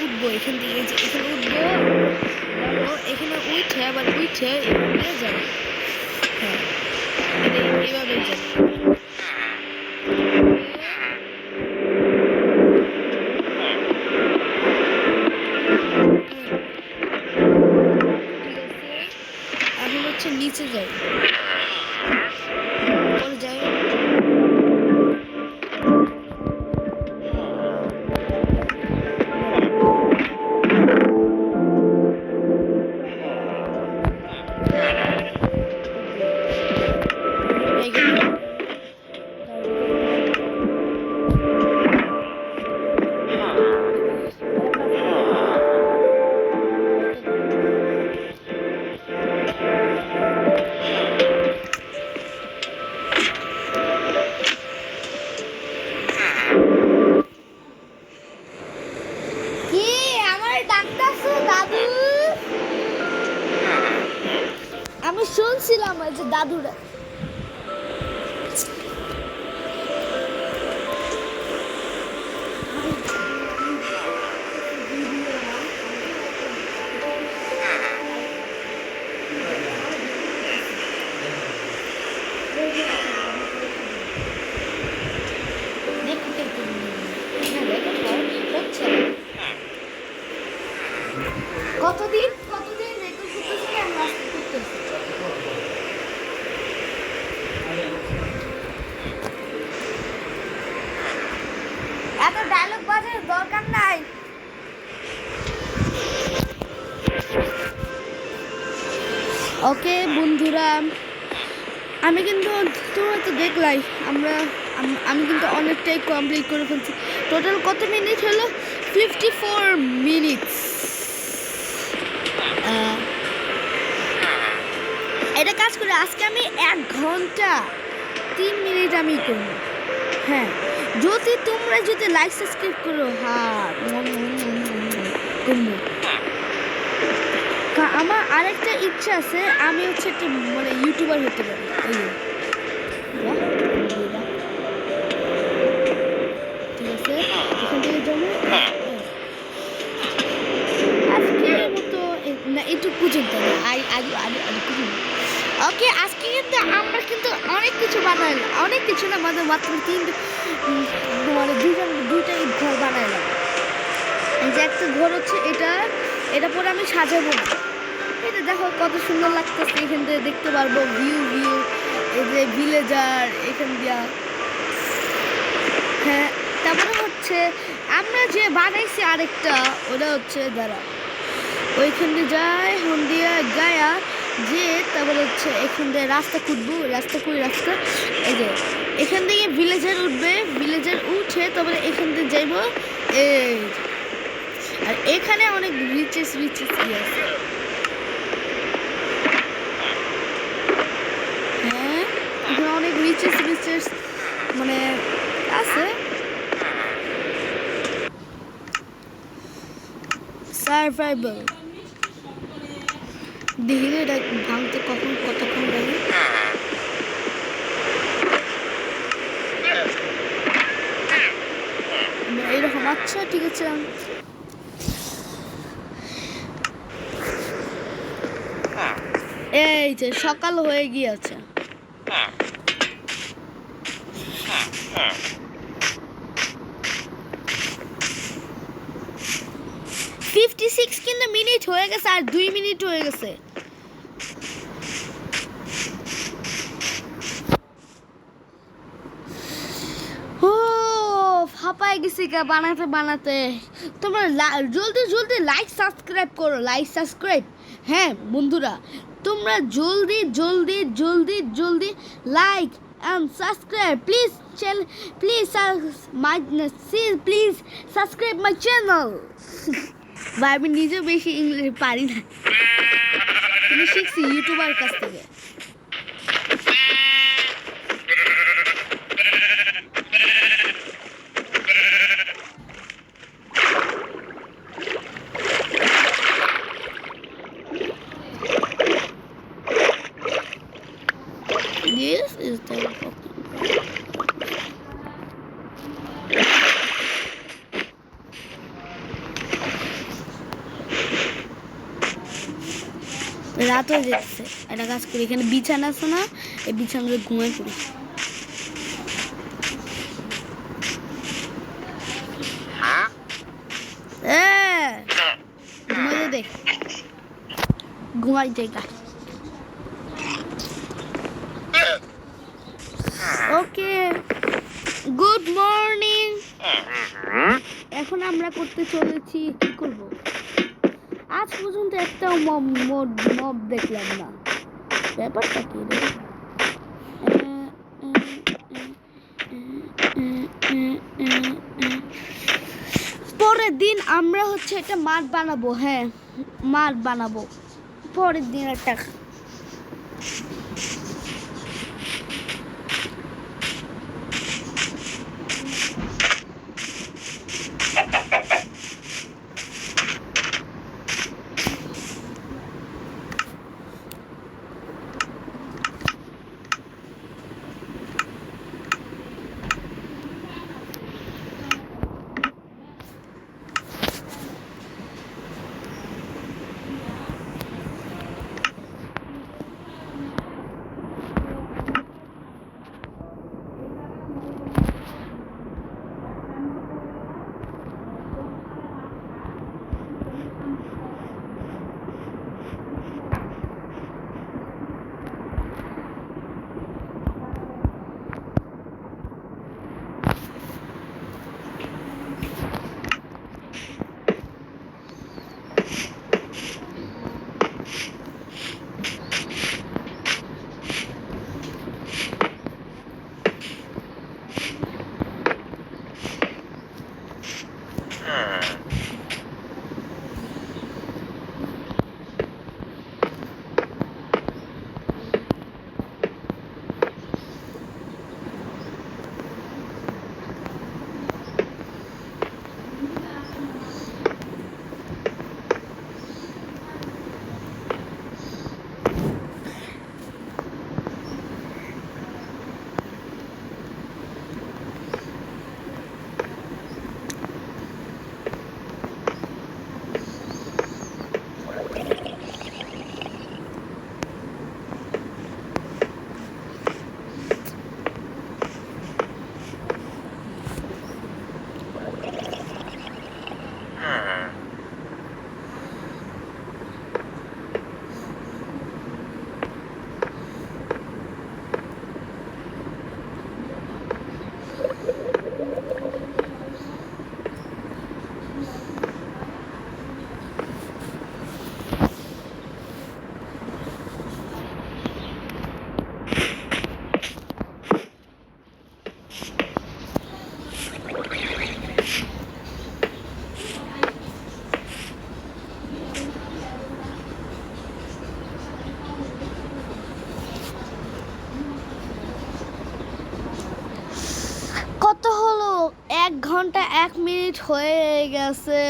উঠবো এখান থেকে, এখানে উঠবো, এখানে উঠে আবার উঠে এভাবে যাবো। হ্যাঁ এইভাবে যাবো। এখন হচ্ছে নিচে যাই, যাই আমি শুনছিলাম যে দাদুরা কতদিন কতদিন রেকর্ড করতেছি আমি আজকে করতেছি। এত ডায়লগ বাজার দরকার নাই। ওকে বন্ধুরা, আমি কিন্তু তোমরা তো দেখলাই আমি কিন্তু অনেকটাই কমপ্লিট করে ফেলছি। টোটাল কত মিনিট হলো? 54 মিনিটস। এটা কাজ করে আজকে আমি 1 ঘন্টা 3 মিনিট আমি করব। হ্যাঁ তোমরা যদি লাইক সাবস্ক্রাইব করো, হ্যাঁ আমার আরেকটা ইচ্ছা আছে, আমি হচ্ছে একটা মানে ইউটিউবার হতে পারি। ঠিক আছে, এখান থেকে যাবো আজকের মতো না, একটু পর্যন্ত ওকে। আজকে কিন্তু আমরা কিন্তু অনেক কিছু বানাইলাম, অনেক কিছু না মানে মাত্র মানে দুইটা ঘর বানাইলাম। এই যে একটা ঘর হচ্ছে এটা, এটা পরে আমি সাজাবো না। এটা দেখো কত সুন্দর লাগতেছে, এখান থেকে দেখতে পারবো ভিউ এই যে ভিলেজার এখান দিয়া। হ্যাঁ, তারপরে হচ্ছে আমরা যে বানাইছি আরেকটা, ওটা হচ্ছে দাঁড়া ওইখানে যায় হন্দিয়া গায়া যে, তারপরে হচ্ছে এখান থেকে রাস্তা খুঁজবো, রাস্তা এই যে এখান থেকে ভিলেজার উঠবে, ভিলেজার উঠে তারপরে এখান থেকে যাইবো এই। আর এখানে অনেক রিচেস আছে। হ্যাঁ, এখানে অনেক রিচেস মানে আছে। সার্ভাইভাল দেখলে এটা ভাঙতে কতক্ষণ লাগে। এরকম, আচ্ছা ঠিক আছে। এই যে সকাল হয়ে গিয়েছে। 56 কিন্তু মিনিট হয়ে গেছে, আর 2 মিনিট হয়ে গেছে। ও ফাপাই গেছি কা বানাতে। তোমরা জলদি লাইক সাবস্ক্রাইব করো, হ্যাঁ বন্ধুরা, তোমরা জলদি like and subscribe, please subscribe my channel. ভাই আমি নিজে বেশি ইংলিশ পারি না, আমি শিখছি ইউটিউবার কাছ থেকে। This is the রাত হয়ে যাচ্ছে। একটা কাজ করি, এখানে বিছানা আছে না, এই বিছানাটা ঘুমাই পড়ি। ঘুমাই দেখ, ঘুমাই জায়গা। ওকে, গুড মর্নিং। এখন আমরা করতে চলেছি, কি করব? আজ পর্যন্ত একটাও মব দেখলাম না, ব্যাপারটা কি রে? পরের দিন আমরা হচ্ছে একটা মাঠ বানাবো। হ্যাঁ, মাঠ বানাবো পরের দিন একটা। ঘন্টা 1 মিনিট হয়ে গেছে।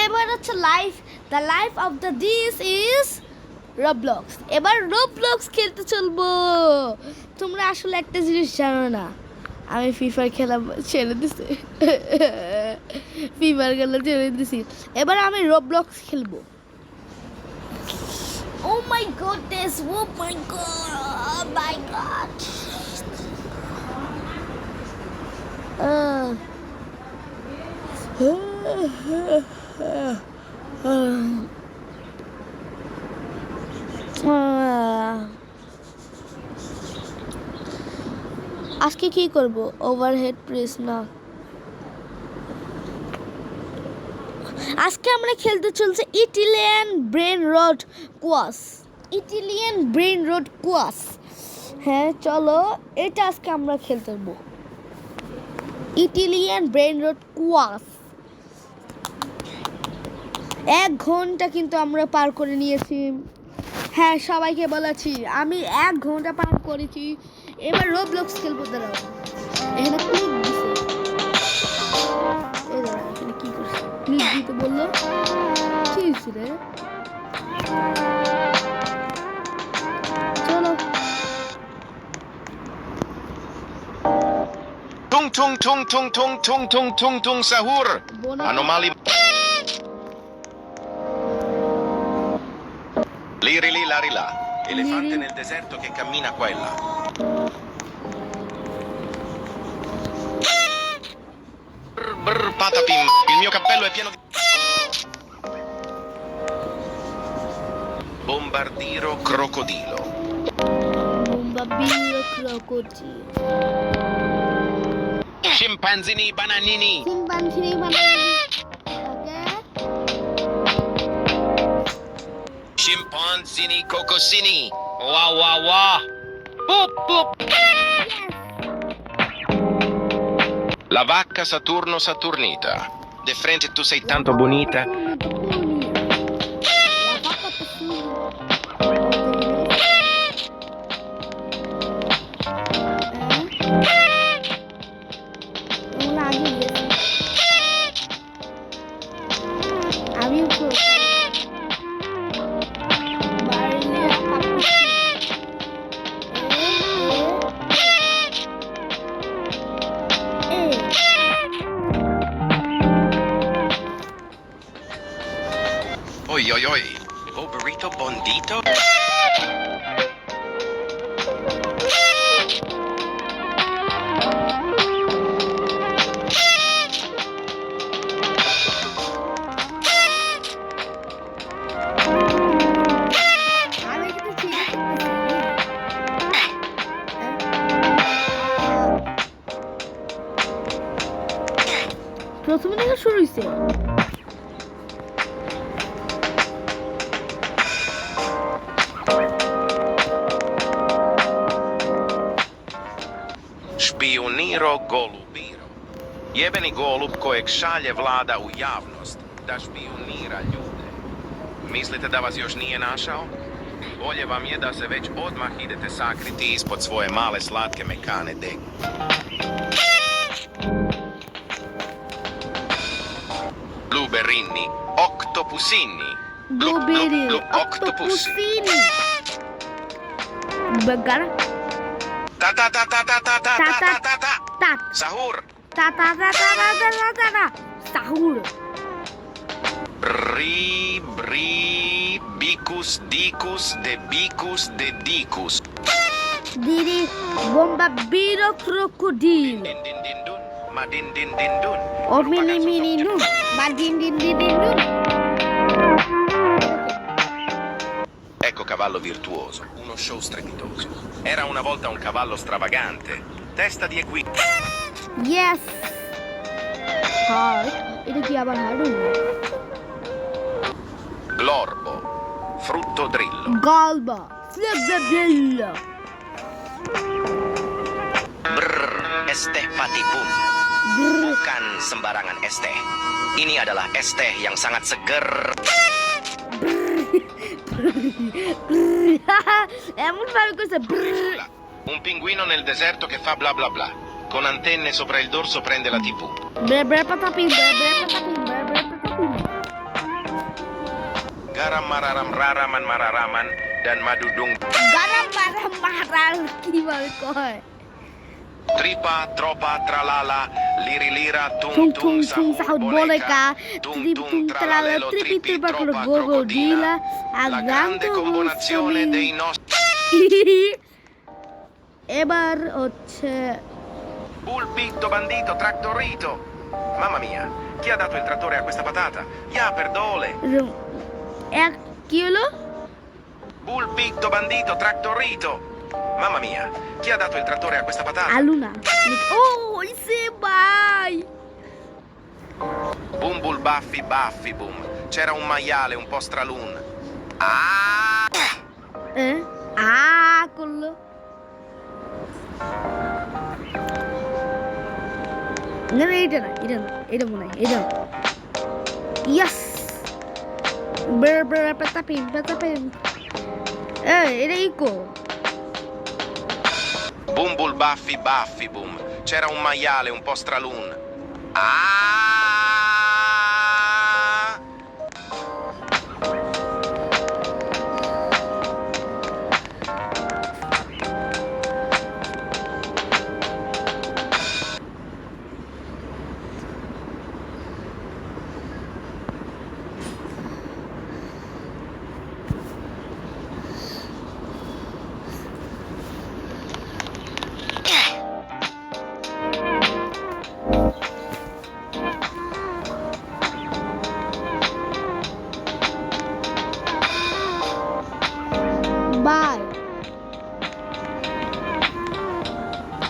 এবার হচ্ছে the life of the this is Roblox. এবার রবলক্স খেলতে চলবো। তোমরা আসলে একটা জিনিস জানো না, আমি ফিফার খেলা ছেড়ে দিছি। ফিফার খেলা ছেড়ে দিছি, এবার আমি রবলক্স খেলবো। Oh my goodness, oh my god, oh my god. আজকে কি করব? ওভারহেড প্রেস না, আজকে আমরা খেলতে চলছে ইটালিয়ান ব্রেন রট কোয়াস। ইটালিয়ান ব্রেন রট কোয়াস, হ্যাঁ চলো এটা আজকে আমরা খেলতে দেবো। ইটালিয়ান ব্রেন রট কোয়াস 1 ঘন্টা কিন্তু আমরা পার করে নিয়েছি। হ্যাঁ সবাইকে বলেছি আমি 1 ঘন্টা পার করেছি। এবার রবলক্স খেলবো। দাঁড়াও, এখানে ক্লিক দিছে, এই দাঁড়াও এখানে কি করছে, ক্লিক দিতে বললো, কি হয়েছে রে? চলো Tung tung tung tung tung tung tung tung tung sahur. Anomali. Liri li lari là. Elefante nel deserto che cammina qua e là. Brr, brr, patapim. Il mio cappello è pieno di... Bombardiro crocodilo. Bombardiro crocodilo. Scimpanzini bananini. Scimpanzini bananini. Scimpanzini cocosini. Wah wah wah. Pup pup. La vacca Saturno Saturnita. De frente tu sei tanto bonita. Oi oi oi. Oh burrito bondito. প্রথমে থেকে শুরু হইছে। Špijuniro golubiro. Jebeni golub kojeg šalje vlada u javnost da špijunira ljude. Mislite da vas još nije našao? Bolje vam je da se već odmah idete sakriti ispod svoje male slatke mekane dege. Blueberrini, oktopusini. Blueberry, oktopusini. Bagara. Ta ta ta ta ta ta ta ta ta ta ta. Ta Sahur. ta ta ta ta ta ta ta ta ta. Sahur. Bri bri bicus dicus de bicus de dicus. Diri bombardiro crocodilo. Din din din dun. Ma din din din dun. O mini mini nun. Ma din din din din nun. Ecco cavallo virtuoso, uno show strepitoso. Era una volta un cavallo stravagante, testa di equi. Yes. Hard. এটা কি আবার hard হলো? Glorbo, frutto drillo. Galba. Flebello. Brr, es teh pati bum. Bukan sembarangan es teh. Ini adalah es teh yang sangat seger. এমন ভাবে করছে। Un pinguino nel deserto che fa bla bla bla. con antenne sopra il dorso prende la TV. Bre patapim, bre patapim, bre patapim. Garam mararam raraman mararaman dan madudung Garam marah কিভাবে কয়? tripa tropa tralala lirilira Tung tung tung tung tung sahut sahut boleka, boleka tung trip tung tung tralala, tralalelo tripi tripi tripa tropa crocodila, crocodila la grande combinazione dei nostri এবার হচ্ছে Bulpitto bandito trattorito. Mamma mia, chi ha dato il trattore a questa patata? Ya perdole. এক কি হলো? Bulpitto bandito trattorito. Mamma mia, chi ha dato il trattore a questa patata? আলু না। ও হইছে ভাই। Bum bul baffi baffi bum. C'era un maiale un po' stralun. Ah! করলো। না না এটা না এটা মনে হয় এটা ইয়াস পেতাপিম এটা eco Bum bul baffi baffi bum. C'era un maiale un po' stralun. Ah! বাই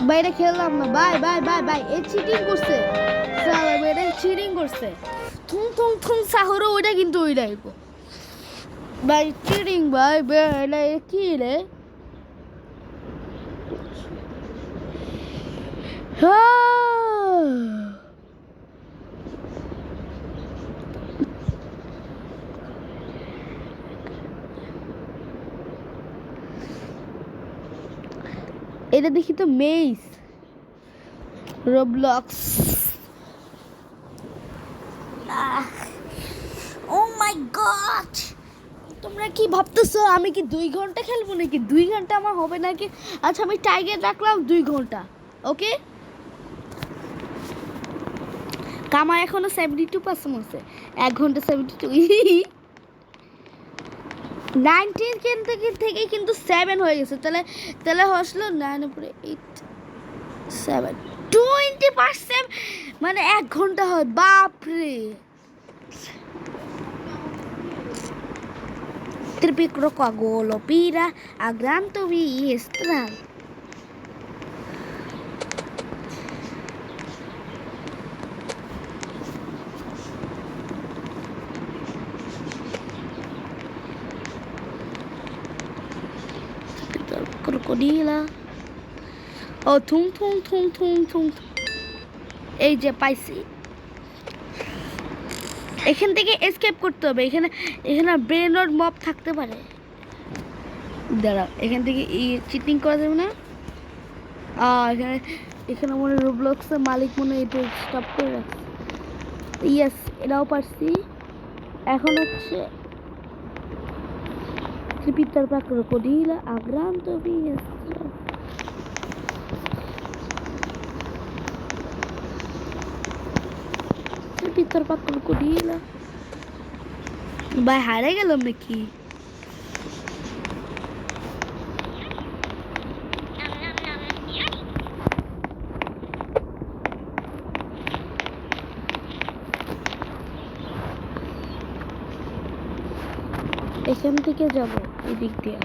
বাইরে খেললাম না বাই এ চিটিং করছে এটা চিটিং করছে থুং সাহরও ওইটা কিন্তু ওইটাই ভাই চিটিং ভাই এটা কি রে এটা দেখি তো মেইস রোবলক্স ও মাই গড তোমরা কি ভাবতেছো আমি কি 2 ঘন্টা খেলবো নাকি 2 ঘন্টা আমার হবে নাকি আচ্ছা আমি টার্গেট রাখলাম 2 ঘন্টা ওকে কামার এখনো 72% আছে 1 ঘন্টা 72 19 থেকে কিন্তু 7 হয়ে গেছে তাহলে হসলো 9 উপরে 8 7 20% মানে 1 ঘন্টা হয় বাপরে Tripicro coagolo pira agranto vi estral crocodila oh tung এই যে পাইছি এখান থেকে এসকেপ করতে হবে এখানে ব্রেনর মব থাকতে পারে দাঁড়াও এখান থেকে চিটিং করা যাবে না এখানে মনে রোবলক্সের মালিক মনে এটা স্টপ করে রাখছে ইয়েস এটাও পারছি এখন হচ্ছে ত্রিপিতার পা ক্রোকোডিলা আগ্রান্ত বিয়েস ত্রিপিতার পা ক্রোকোডিলা ভাই হারে গেলাম নাকি এখান থেকে যাব এই দিক দিয়ে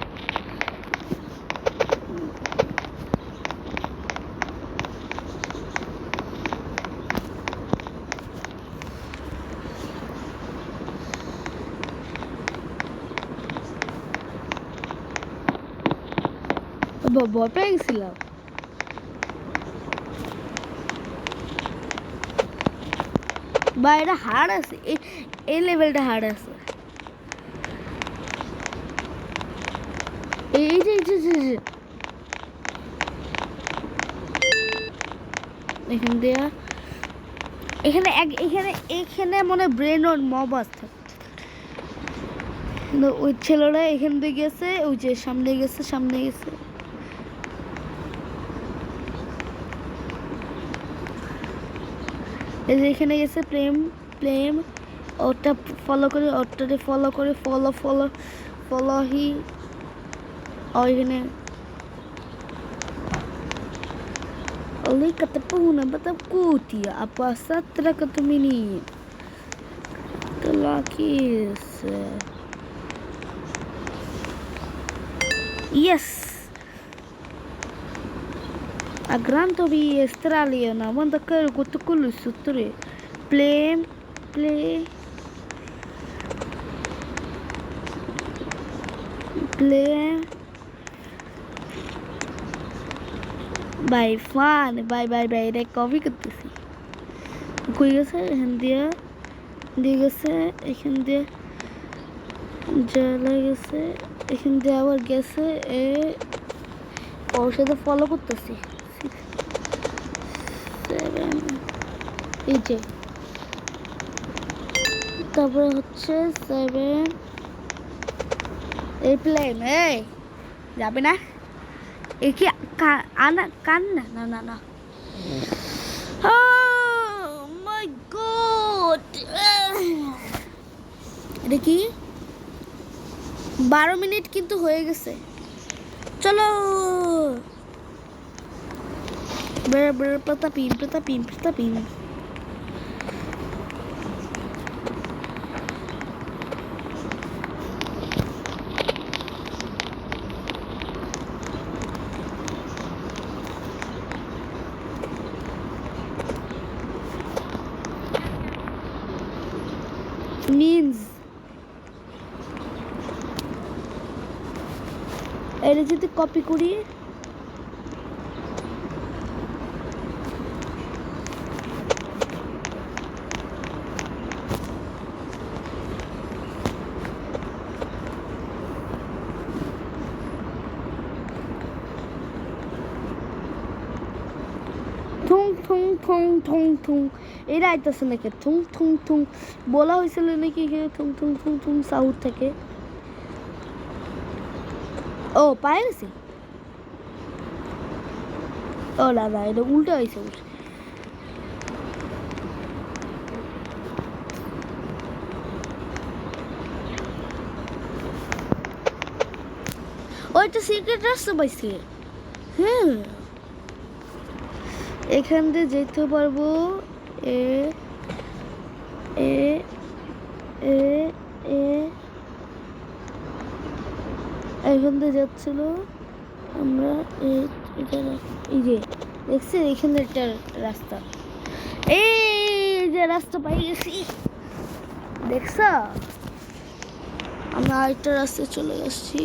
ভয় পেয়ে গেছিলাম বা এটা হার্ড আছে এই লেভেলটা হার্ড আছে এই যে এখান দিয়ে এখানে এখানে এখানে মনে ব্রেন ওর মব আছে, কিন্তু ওই ছেলেরা এখান দিয়ে গেছে, ওই যে সামনে গেছে এই যে এখানে গেছে প্লেম ওটা ফলো করে ফলো হি এখানে Oleh kata pengguna batapku dia apa satra kata mini telakis yes agranto bi Australia na manda kar gotukulu sutre play বাই ফান বাই এটা কপি করতেছি, কই গেছে এখান দিয়ে গেছে, এখান দিয়ে জ্বালা গেছে, এখান দিয়ে আবার গেছে ওর সাথে ফলো করতেছি 7 এই যে, তারপরে হচ্ছে 7 এই প্লেন এই যাবে না একে আনা কান না মাই গড এটা কি 12 মিনিট কিন্তু হয়ে গেছে, চলো প্রতাপিন means এটা যদি কপি করি থুং এটা আইতেছে নাকি থুং বলা হয়েছিল নাকি থুং সাউথ থেকে, ও পাই গেছি, ও দাদা এটা উল্টো হয়েছে, ওইটা সিক্রেট রাস্তা পাইছি, এখান দিয়ে যেতে পারবো এখান দিয়ে যাচ্ছিল আমরা এই যে দেখছি এখানে একটা রাস্তা, এই যে রাস্তা পাই গেছি দেখছ, আমরা আরেকটা রাস্তায় চলে যাচ্ছি,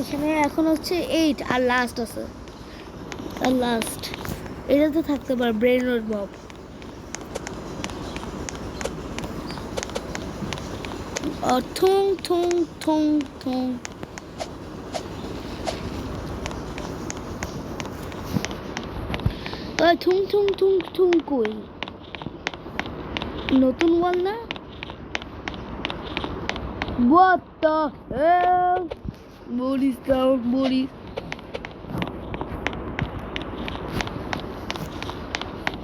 এখানে এখন হচ্ছে 8 আর লাস্ট আছে, আর লাস্ট এটাতে থাকতে পারে ব্রেন রোড মব, থুং কই নতুন ওয়াল না, what the hell মরিস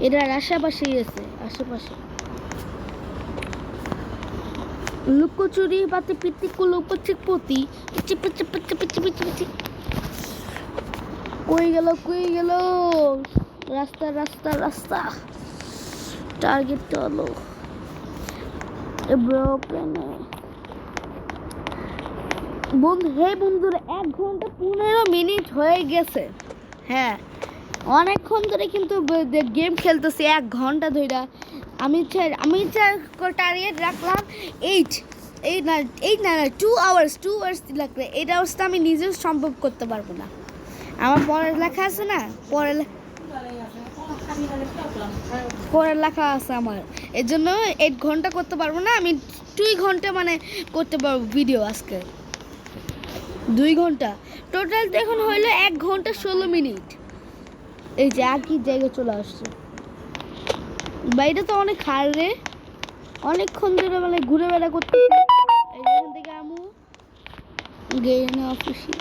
এটার আশেপাশেই আছে, লুকোচুরি পাতি পিতি কুলো পচিক পতি পিচি কই গেল রাস্তা টার্গেট তো হলো বন্ধুরা 1 ঘন্টা 15 মিনিট হয়ে গেছে, হ্যাঁ অনেকক্ষণ ধরে কিন্তু গেম খেলতেছি 1 ঘন্টা ধরে, আমি টার্গেট রাখলাম 8 না 2 আওয়ার্স লাগবে, 8 আওয়ার্সটা আমি নিজেও সম্ভব করতে পারবো না, আমার পড়ালেখা আছে না, পড়ালেখা আছে আমার, এর জন্য 8 ঘন্টা করতে পারবো না, আমি 2 ঘন্টা মানে করতে পারবো ভিডিও, আজকে 2 ঘন্টা টোটাল তো এখন হইলো 1 ঘন্টা 16 মিনিট, এই যে একই জায়গায় চলে আসছে। বাড়িটা তো অনেক হার রে, অনেকক্ষণ ধরে মানে ঘুরে বেড়া করতে। এখান থেকে আমু গেইনা অফিসে,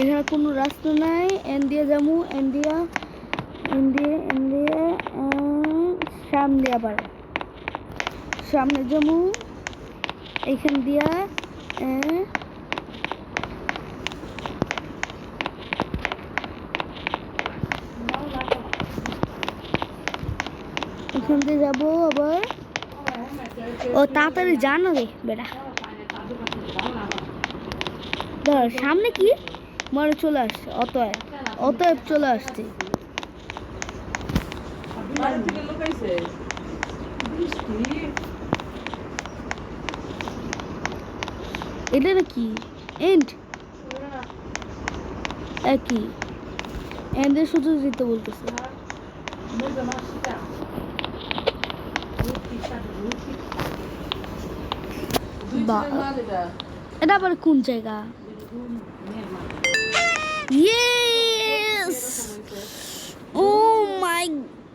এখানে কোনো রাস্তা নাই। এন দিয়ে যাবো, এন দিয়ে সামনে, আবার সামনে যাবো এইখান দিয়া এখান দিয়ে যাবো আবার। ও তাড়াতাড়ি জানো রে বেটা, ধর সামনে কি মনে চলে আসছে, অতএব চলে আসছে। এটা কি এন্ড একই এন্ডের শুধু দিতে বলতেছে। এটা আবার কোন জায়গা? ইয়েস, ও মাই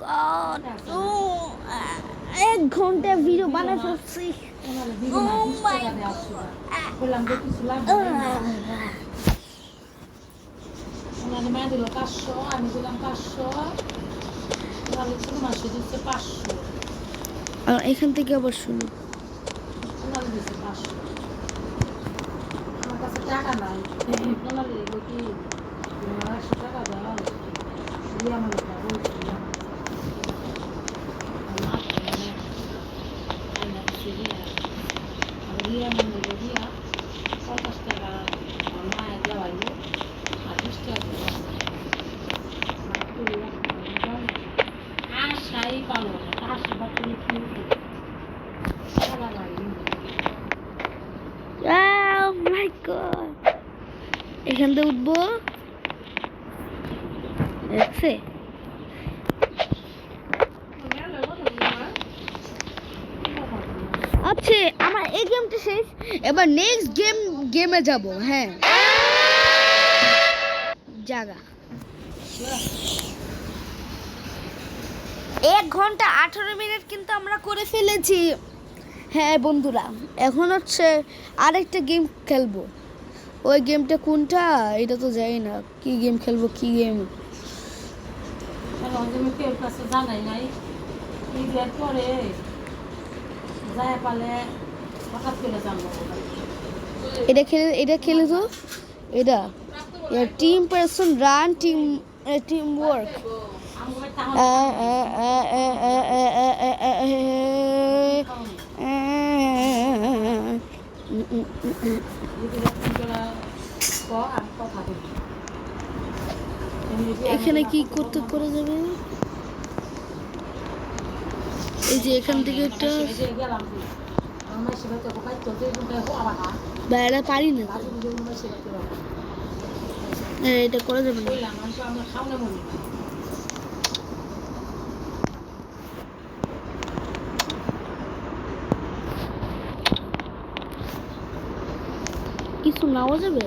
গড, ও 1 ঘন্টা ভিডিও বানাতে হচ্ছে। ও মাই দিল 500, আমি দিলাম 500, মাসে দিচ্ছে 500, আর এখান থেকে আবার শুরু। দিচ্ছে 500। আমার কাছে টাকা নাই, কি 100 টাকা দাও, দিয়ে আমার বলছিলাম দিয়া 50 টাকা মায়ের দেওয়াইলো, আর 20 টাকা আশাই পালো না, আশীর্বাদ করে কি Oh my god, এখান থেকে উঠবো, দেখছে? আচ্ছা, আমার এই গেমটা শেষ, এবার নেক্সট গেমে যাব। হ্যাঁ, জায়গা 1 ঘন্টা 18 মিনিট কিন্তু আমরা করে ফেলেছি। হ্যাঁ বন্ধুরা, এখন হচ্ছে আরেকটা গেম খেলবো। ওই গেমটা কোনটা এটা তো জানি না। কি গেম খেলবো, কি গেম? কেউ কাছে জানাই নাই, ঈদের পরে যায় পালে হঠাৎ করে জানবো। এটা খেলে তো এটা team person run, team work. এখানে কি করা যাবে? এই যে এখান থেকে একটা বাইরে পারি না, এটা করা যাবে না। কিছু নেওয়া যাবে?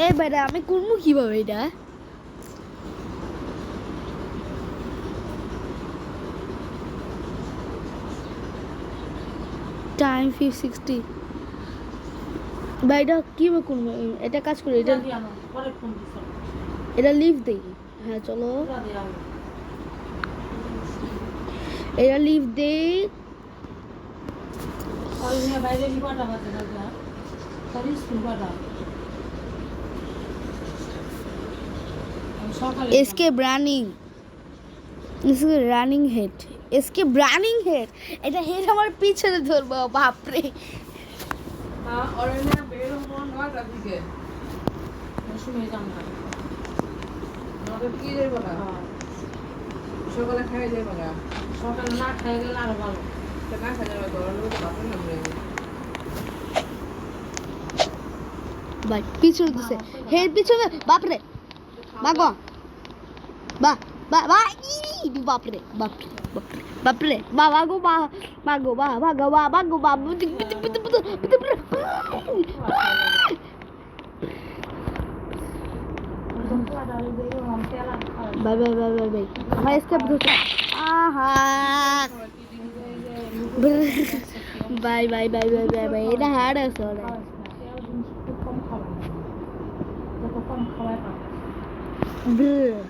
এবারে আমি করবো কিভাবে এটা? টাইম 560 বা এটা কিভাবে করবো? এটা কাজ করি, এটা লিভ দেই। হ্যাঁ চলো, এটা লিভ দেই। Escape running head, escape running head. এটা হেড আমার পিছনে ধরবো, বাপরে। সকালে খাই যাবো না, সকালে না খাই গেলে আরো ভালো। না খাই যাবো ভাই পিছনে দিছে হের পিছনে বাপরে বাগো বা বা বা বাপরে বাপরে বাপরে বাপরে বাবা গো বা মাগো বা বাগো বা বাগো বা by bye bye bye by আমার স্কেপ ধরছে আহা by bye bye bye bye by এটা হার্ড আছে ওরা ber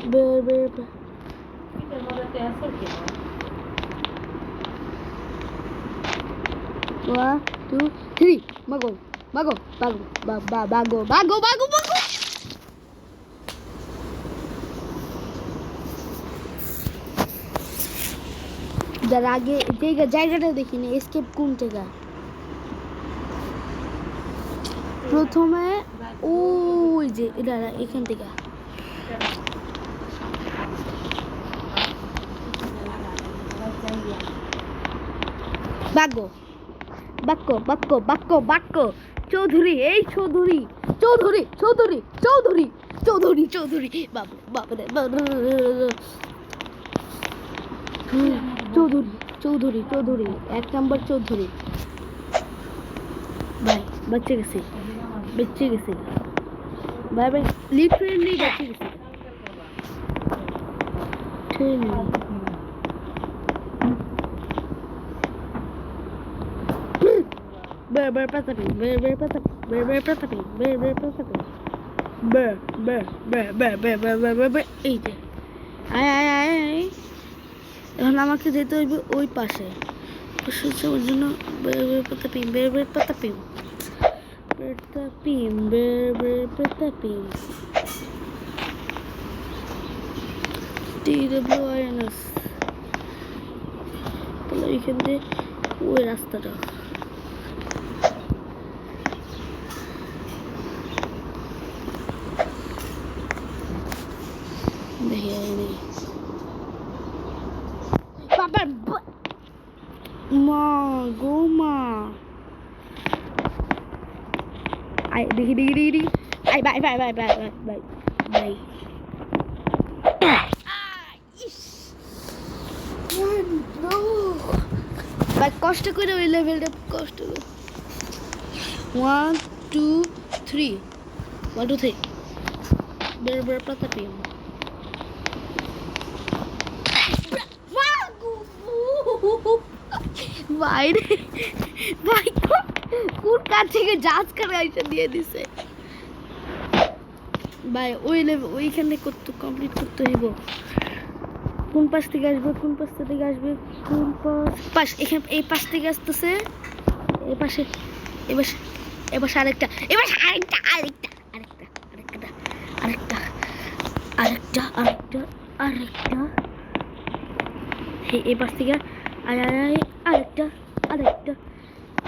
ber ber one two three bago bago bago bago bago bago bago bago যার আগে জায়গাটা দেখিনি এসকেপ কোন জায়গা প্রথমে ওই যে এটা এখান থেকে বাক্য বাক্য বাক্য বাক্য বাক্য চৌধুরী এই চৌধুরী চৌধুরী চৌধুরী চৌধুরী চৌধুরী চৌধুরী বাবরে বাবরে চৌধুরী চৌধুরী চৌধুরী 1 নম্বর চৌধুরী ভাই বাচ্চা গেছে বেঁচে গেছে ভাই ভাই লিটারেলি বেঁচে গেছে ber patapi ber patapi ber patapi ber patapi ber এই যে আয় এখন আমাকে যেতে হইবে ওই পাশে ওর জন্য ber patapi ber patapi ber patapi TWINS তাহলে এখান দিয়ে ওই রাস্তাটা দেখি বাবা মা গো মা আই দেখি দেখি দেখি দেখি I by bye bye bye bye bye by ভাই কষ্ট করে ওই লেভেলটা কষ্ট করে 1 2 3 1 2 3 ber patapi ভাই রে ভাই কোন কাজ থেকে জাজ করে আইসা দিয়ে দিছে ভাই ওই লেভেল ওইখানে করতে কমপ্লিট করতে হইব কোন পাশ থেকে আসবে কোন পাশ থেকে আসবে কোন পাশ এখানে এই পাশ থেকে আসতেছে এই পাশে এবার এবার আরেকটা এবার আরেকটা আরেকটা আরেকটা আরেকটা আরেকটা আরেকটা আরেকটা এই পাশ থেকে আরেকটা আরেকটা আরেকটা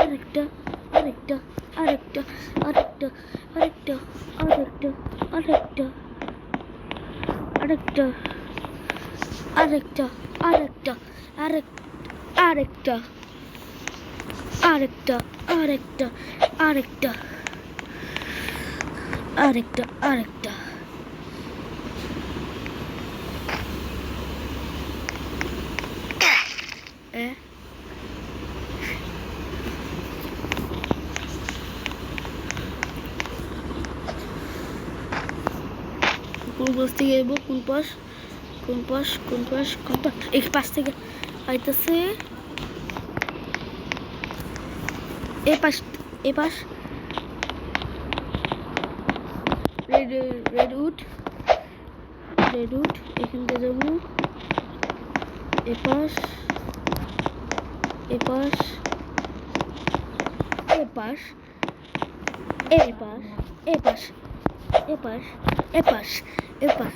আরেকটা আরেকটা আরেকটা আরেকটা আরেকটা আরেকটা আরেকটা আরেকটা আরেকটা আরেকটা আরেকটা আরেকটা আরেকটা আরেকটা আরেকটা কোন পাশ থেকে এব কোন পাশ কোন পাশ কোন পাশ কোন পাশ এই পাশ থেকে আইতেছে এই পাশ রেড উড এখান থেকে যাবো এই পাশ এই পাশ এই পাশ এই পাশ এই পাশ এই পাশ এই পাশ এই পাশ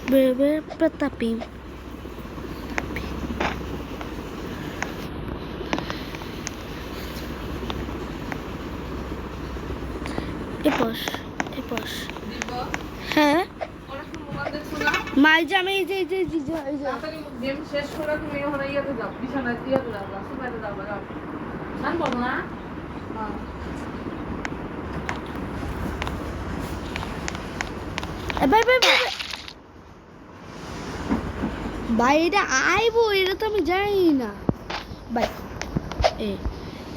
ber patapi এপাশ হ্যাঁ মাই জামে এই যে গেম শেষ করে তুমি ওখানে ইয়েতে যাও বিছানায় দিয়ে যাও সুপারে যাও গান বলো না ভাই ভাই ভাই ভাই এটা আইবো, এটা তো আমি জানি না ভাই।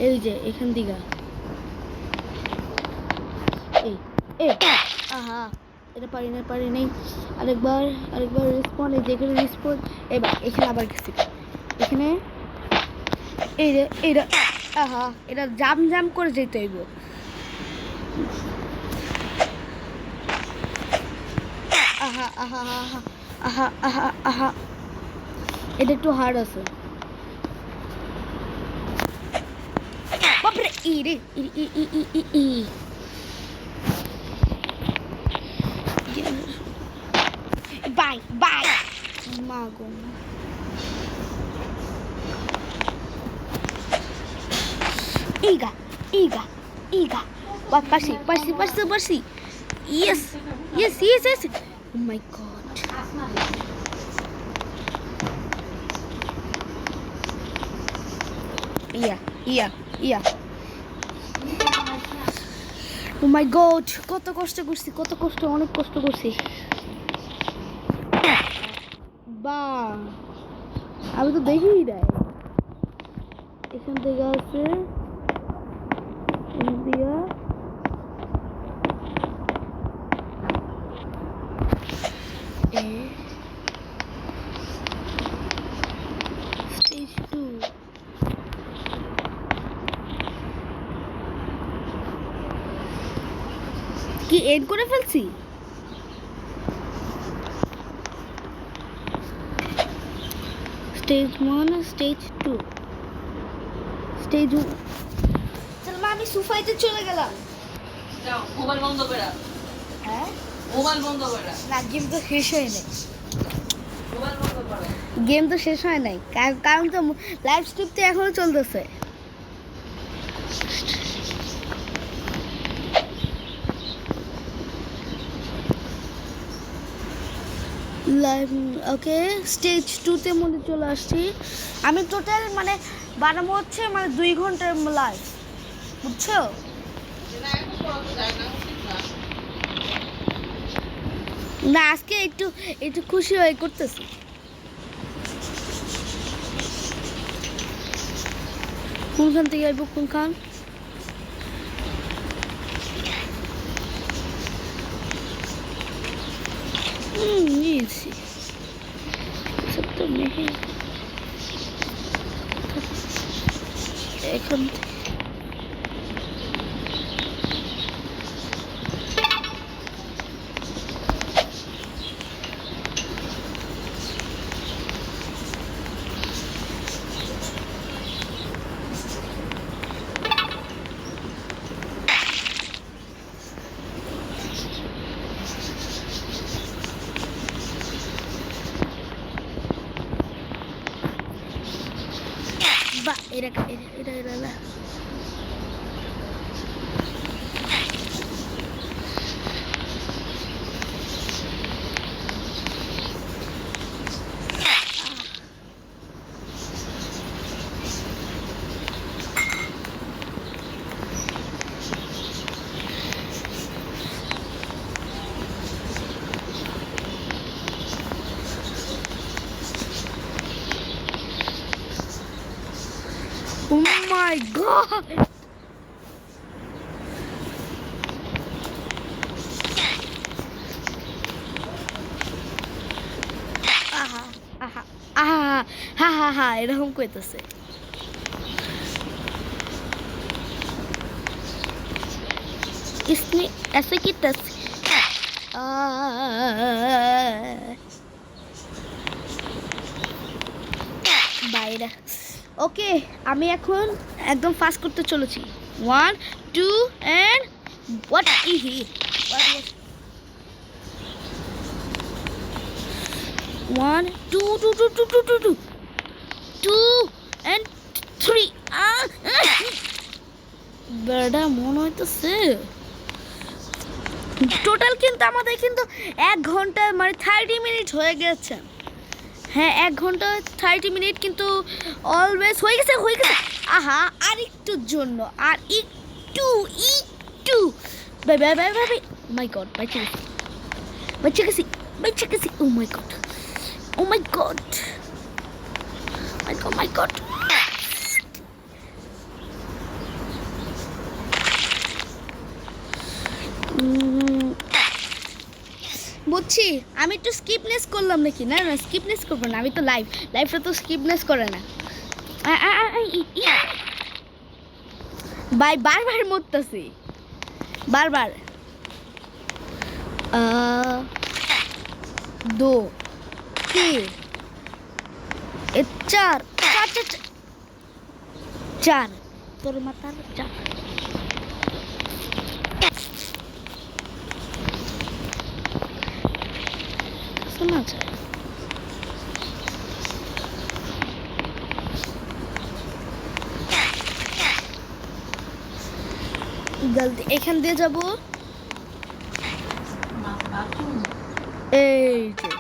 এই যে এখান থেকে আহা, এটা পারি নাই। আরেকবার রেসপন্ড, এই যেখানে রেসপন্ড, এবার এখানে আবার গেছি, এখানে এইটা আহা, এটা জাম করে যেতে হইব। আহা আহা আহা আহা আহা আহা, এটা একটু হার্ড আছে। বাপরে ই বাই মা গো, ইগা পারছি। Yes. Oh my god. Yeah. Oh my god, কত কষ্ট, অনেক কষ্ট করছি। বা আমি তো দেখিই নাই, এখান থেকে আছে ইন্ডিয়া। Stage 2. কি এন্ড করে ফেলছি? Stage 1, Stage 2. Stage 1. চল মা, আমি সোফাতে চলে গেলাম। যাও মোবাইল বন্ধ করে। হ্যাঁ মোবাইল বন্ধ করে। না, গেম তো শেষ হয় নাই। মোবাইল বন্ধ করো। গেম তো শেষ হয় নাই, কারণ তো লাইভ স্ট্রিম তো এখনো চলতেছে। লাইভ ওকে, স্টেজ 2 তে মনে চলে আসছি আমি। টোটাল মানে বানাবো হচ্ছে 2 ঘন্টার লাইভ, বুঝছো? না, আজকে একটু খুশি হয়ে করতেছি। কোনখান থেকে আসবো, কোনখান? নিয়েছি এখন বা এটা Oh my god! আহা এরকম কইতেছে। इसने ऐसे की বাইরে। ওকে, আমি এখন একদম ফাস্ট করতে চলেছি। 1 2 and what is he? 1 2 and 3 বেড়া মনে হইতেছে টোটাল কিন্তু আমাদের কিন্তু 1 ঘন্টা 30 মিনিট হয়ে গেছে। হ্যাঁ, 1 ঘন্টা 30 মিনিট কিন্তু অলওয়েজ হয়ে গেছে। আহা, আর একটুর জন্য টু bye bye bye bye my god বাচ্চা গেছি ও মাই গড মাই গড বুঝছি আমি একটু স্কিপনেস করলাম নাকি না স্কিপনেস করবো না আমি তো লাইফটা তো স্কিপনেস করে না বারবার মরতেছি বারবার 2 3 4 তোর মাথার 4 শোনা যায় জলদি এখান দিয়ে যাব বাথরুম এই যে